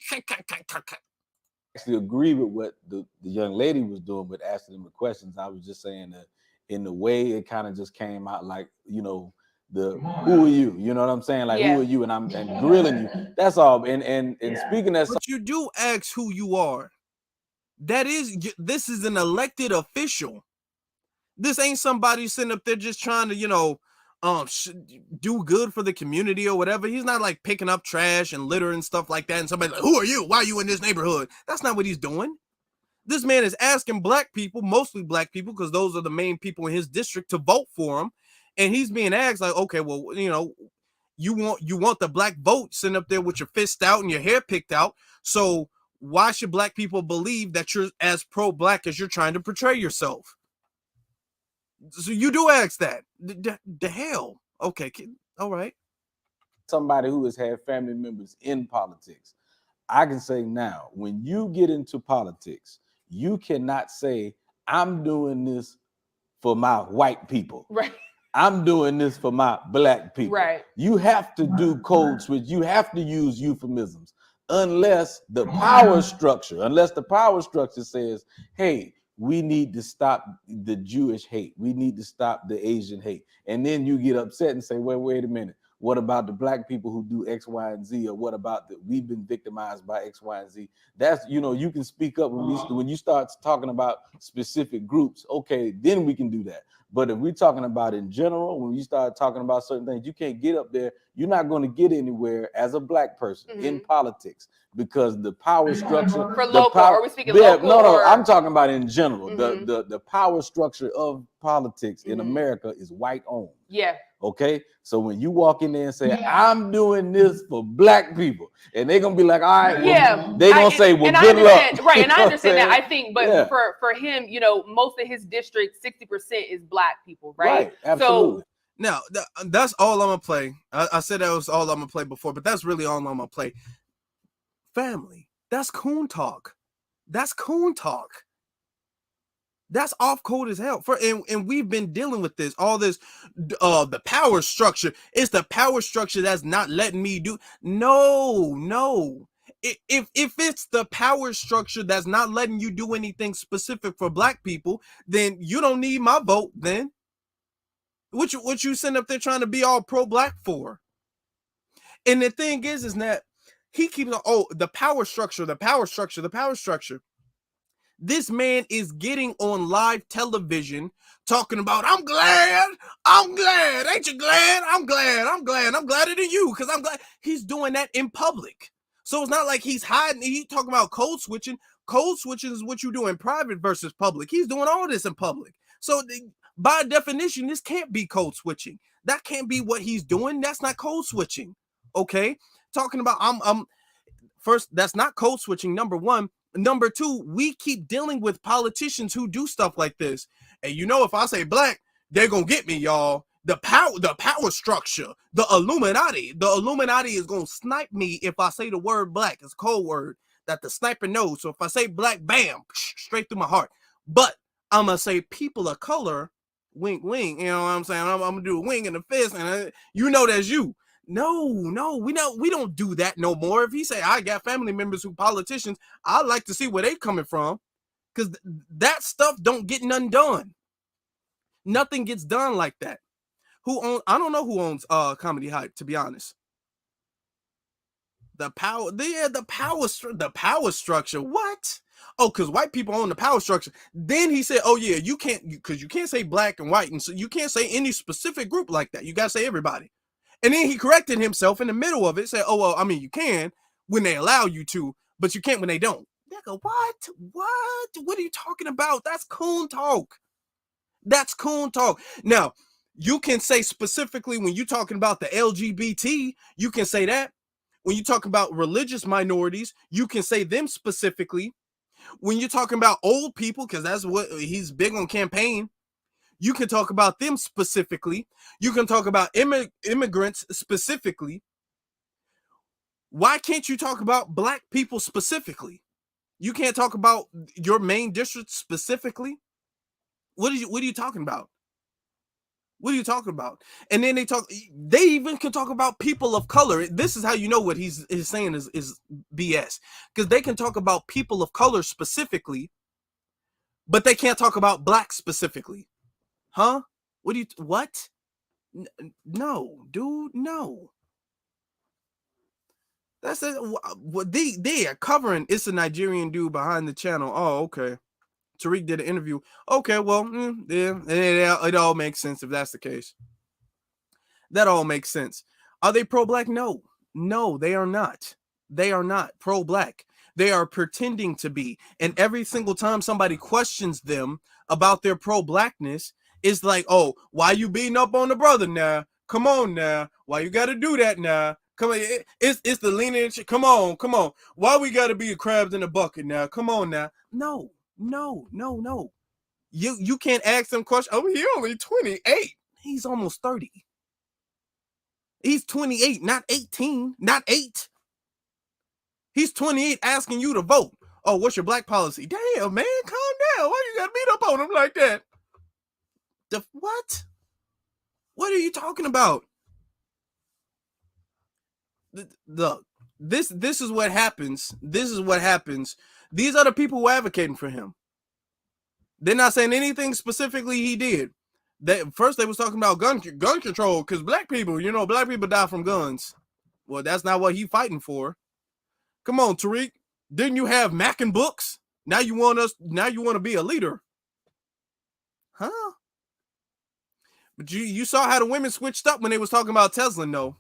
actually agree with what the young lady was doing, but asking them the questions. I was just saying that in the way it kind of just came out like, you know, who are you? You know what I'm saying? Like, Yeah. who are you? And I'm grilling you. That's all. And speaking as But you do ask who you are. This is an elected official. This ain't somebody sitting up there just trying to, you know, do good for the community or whatever. He's not like picking up trash and litter and stuff like that. And somebody's like, who are you? Why are you in this neighborhood? That's not what he's doing. This man is asking black people, mostly black people, because those are the main people in his district, to vote for him. And he's being asked like, okay, well, you know, you want the black vote sitting up there with your fist out and your hair picked out. So why should black people believe that you're as pro-black as you're trying to portray yourself? So you do ask that. The hell? Okay, all right. somebody who has had family members in politics, I can say now, when you get into politics, you cannot say, I'm doing this for my white people. Right. I'm doing this for my black people. Right. You have to do code switch. You have to use euphemisms unless the power structure says, hey, we need to stop the Jewish hate. We need to stop the Asian hate. And then you get upset and say, well, wait a minute. What about the black people who do X, Y, and Z? Or what about we've been victimized by X, Y, and Z? That's, you know, you can speak up when you start talking about specific groups. Okay, then we can do that. But if we're talking about in general, when you start talking about certain things, you can't get up there. You're not going to get anywhere as a black person in politics because the power structure. For local, are we speaking local? No, I'm talking about in general. The power structure of politics in America is white owned. Yeah. Okay, so when you walk in there and say, I'm doing this for black people, and they're gonna be like, all right, well, they're gonna say, well, good luck. Right, and I understand that. I think, but Yeah. for him, you know, most of his district, 60% is black people, right? Absolutely. So now, that's all I'm gonna play. I said that was all I'm gonna play before, but that's really all I'm gonna play. Family, that's coon talk. That's coon talk. That's off code as hell. And we've been dealing with this, all this, the power structure. It's the power structure that's not letting me do. No. If it's the power structure that's not letting you do anything specific for black people, then you don't need my vote. Then what you sitting up there trying to be all pro-black for? And the thing is that he keeps the power structure. This man is getting on live television talking about, I'm glad. Ain't you glad? I'm gladder than you because I'm glad. He's doing that in public. So it's not like he's hiding. He's talking about code switching. Code switching is what you do in private versus public. He's doing all this in public. So by definition, this can't be code switching. That can't be what he's doing. That's not code switching. Okay? Talking about, first, that's not code switching, number one. Number two, we keep dealing with politicians who do stuff like this. And you know, if I say black, they're gonna get me, y'all. The power structure, the Illuminati is gonna snipe me if I say the word black. It's a code word that the sniper knows. So if I say black, bam, straight through my heart. But I'm gonna say people of color, wink, wink. You know what I'm saying? I'm gonna do a wing in the fist, and you know that's you. No, we don't do that no more. If he say I got family members who politicians, I like to see where they coming from, because that stuff don't get none done. Nothing gets done like that. I don't know who owns Comedy Hype, to be honest. The power structure. What? Oh, because white people own the power structure. Then he said, oh yeah, you can't say black and white, and so you can't say any specific group like that. You gotta say everybody. And then he corrected himself in the middle of it, said, oh, well, I mean, you can when they allow you to, but you can't when they don't. They go, what? What are you talking about? That's coon talk. Now, you can say specifically when you're talking about the LGBT, you can say that. When you talk about religious minorities, you can say them specifically. When you're talking about old people, because that's what he's big on campaign, You can talk about them specifically. You can talk about immigrants specifically. Why can't you talk about black people specifically? You can't talk about your main district specifically. What are you talking about? What are you talking about? And then they even can talk about people of color. This is how you know what he's saying is BS. Because they can talk about people of color specifically, but they can't talk about black specifically. Huh? What? No, dude, no. That's it. What they are covering. It's a Nigerian dude behind the channel. Oh, okay. Tariq did an interview. Okay, well, yeah, it all makes sense if that's the case. That all makes sense. Are they pro-black? No, they are not. They are not pro-black. They are pretending to be. And every single time somebody questions them about their pro-blackness, it's like, oh, why you beating up on the brother now? Come on now. Why you got to do that now? Come on, it's the leaning. Come on. Why we got to be crabs in a bucket now? Come on now. No. You can't ask them questions. Oh, he only 28. He's almost 30. He's 28, not 18, not 8. He's 28 asking you to vote. Oh, what's your black policy? Damn, man, calm down. Why you got to beat up on him like that? What? What are you talking about? Look, this is what happens. This is what happens. These are the people who are advocating for him. They're not saying anything specifically he did. First they was talking about gun control because black people die from guns. Well, that's not what he's fighting for. Come on, Tariq. Didn't you have Mackin books? Now you want to be a leader. Huh? But you saw how the women switched up when they was talking about Tesla, though.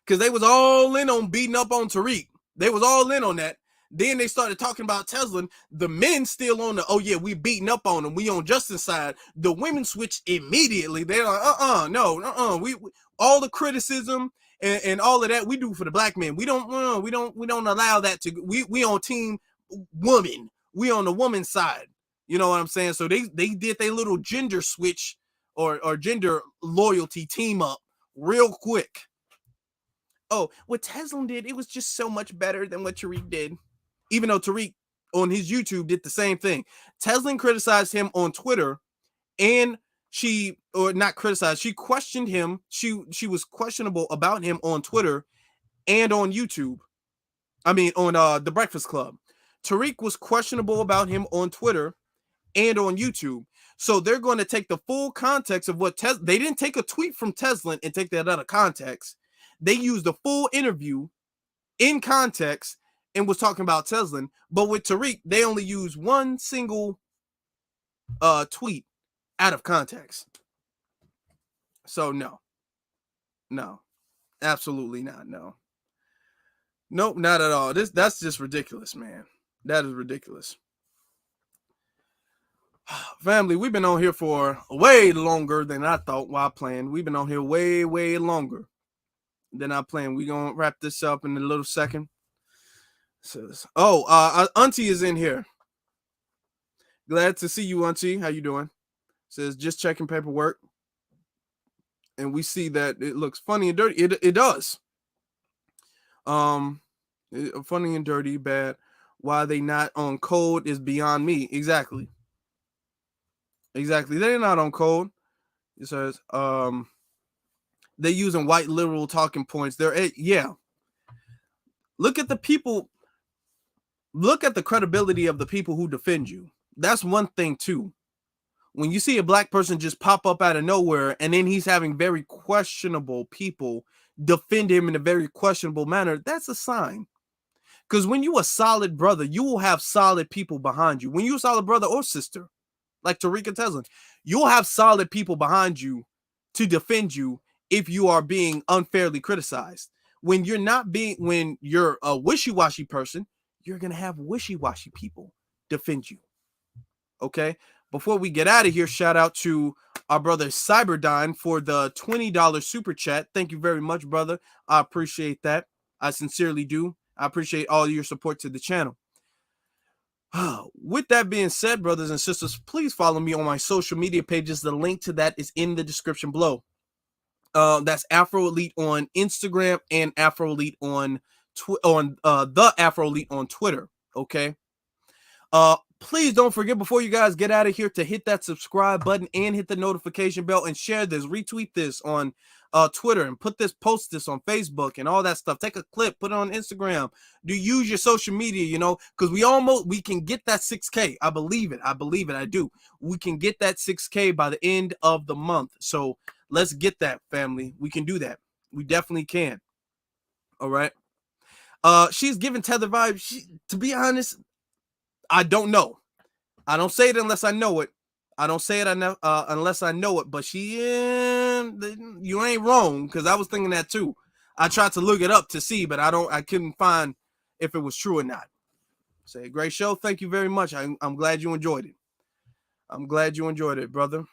Because they was all in on beating up on Tariq. They was all in on that. Then they started talking about Tesla. The men still on the, oh yeah, we beating up on them. We on Justin's side. The women switched immediately. They're like, no. We all the criticism and all of that we do for the black men. We don't allow that to. We on team woman. We on the woman's side. You know what I'm saying? So they did their little gender switch or gender loyalty team up real quick. Oh, what Tesla did, it was just so much better than what Tariq did. Even though Tariq on his YouTube did the same thing. Tesla criticized him on Twitter, and she questioned him. She was questionable about him on Twitter and on YouTube. I mean, on The Breakfast Club. Tariq was questionable about him on Twitter and on YouTube. So they're going to take the full context of what they didn't take a tweet from Tesla and take that out of context. They used the full interview in context and was talking about Tesla. But with Tariq, they only used one single tweet out of context. So no, absolutely not. No, nope, not at all. That's just ridiculous, man. That is ridiculous. Family, we've been on here for way longer than I thought while playing. We've been on here way, way longer than I planned. We're going to wrap this up in a little second. Says, Auntie is in here. Glad to see you, Auntie. How you doing? Says, just checking paperwork. And we see that it looks funny and dirty. It does. Funny and dirty, bad. Why they not on code is beyond me. Exactly. They're not on code. It says, they're using white liberal talking points. Yeah. Look at the people. Look at the credibility of the people who defend you. That's one thing too. When you see a black person just pop up out of nowhere and then he's having very questionable people defend him in a very questionable manner, that's a sign. Because when you're a solid brother, you will have solid people behind you. When you're a solid brother or sister, like Tariq and Tesla, you'll have solid people behind you to defend you if you are being unfairly criticized. When you're a wishy-washy person, you're going to have wishy-washy people defend you. Okay? Before we get out of here, shout out to our brother Cyberdyne for the $20 super chat. Thank you very much, brother. I appreciate that. I sincerely do. I appreciate all your support to the channel. With that being said, brothers and sisters, please follow me on my social media pages. The link to that is in the description below. That's Afro Elite on Instagram and Afro Elite on the Afro Elite on Twitter. Okay. Please don't forget, before you guys get out of here, to hit that subscribe button and hit the notification bell and share this, retweet this on Twitter, and post this on Facebook and all that stuff. Take a clip, put it on Instagram. Do use your social media, you know, because we can get that 6K. I believe it. I do. We can get that 6K by the end of the month. So let's get that, family. We can do that. We definitely can. All right. She's giving Tether vibes. To be honest, I don't know. I don't say it unless I know it. I don't say it unless I know it. But you ain't wrong, because I was thinking that too. I tried to look it up to see, but I couldn't find if it was true or not. Say, great show. Thank you very much. I'm glad you enjoyed it. I'm glad you enjoyed it, brother.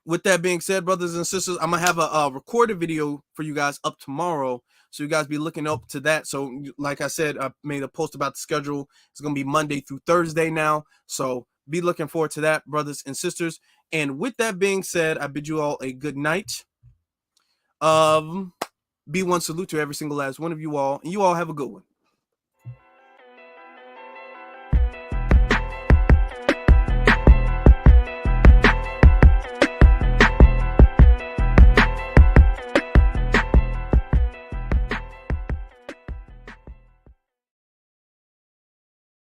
With that being said, brothers and sisters, I'm gonna have a recorded video for you guys up tomorrow, so you guys be looking up to that. So like I said, I made a post about the schedule. It's gonna be Monday through Thursday now, so be looking forward to that, brothers and sisters. And with that being said, I bid you all a good night. Be one salute to every single last one of you all, and you all have a good one.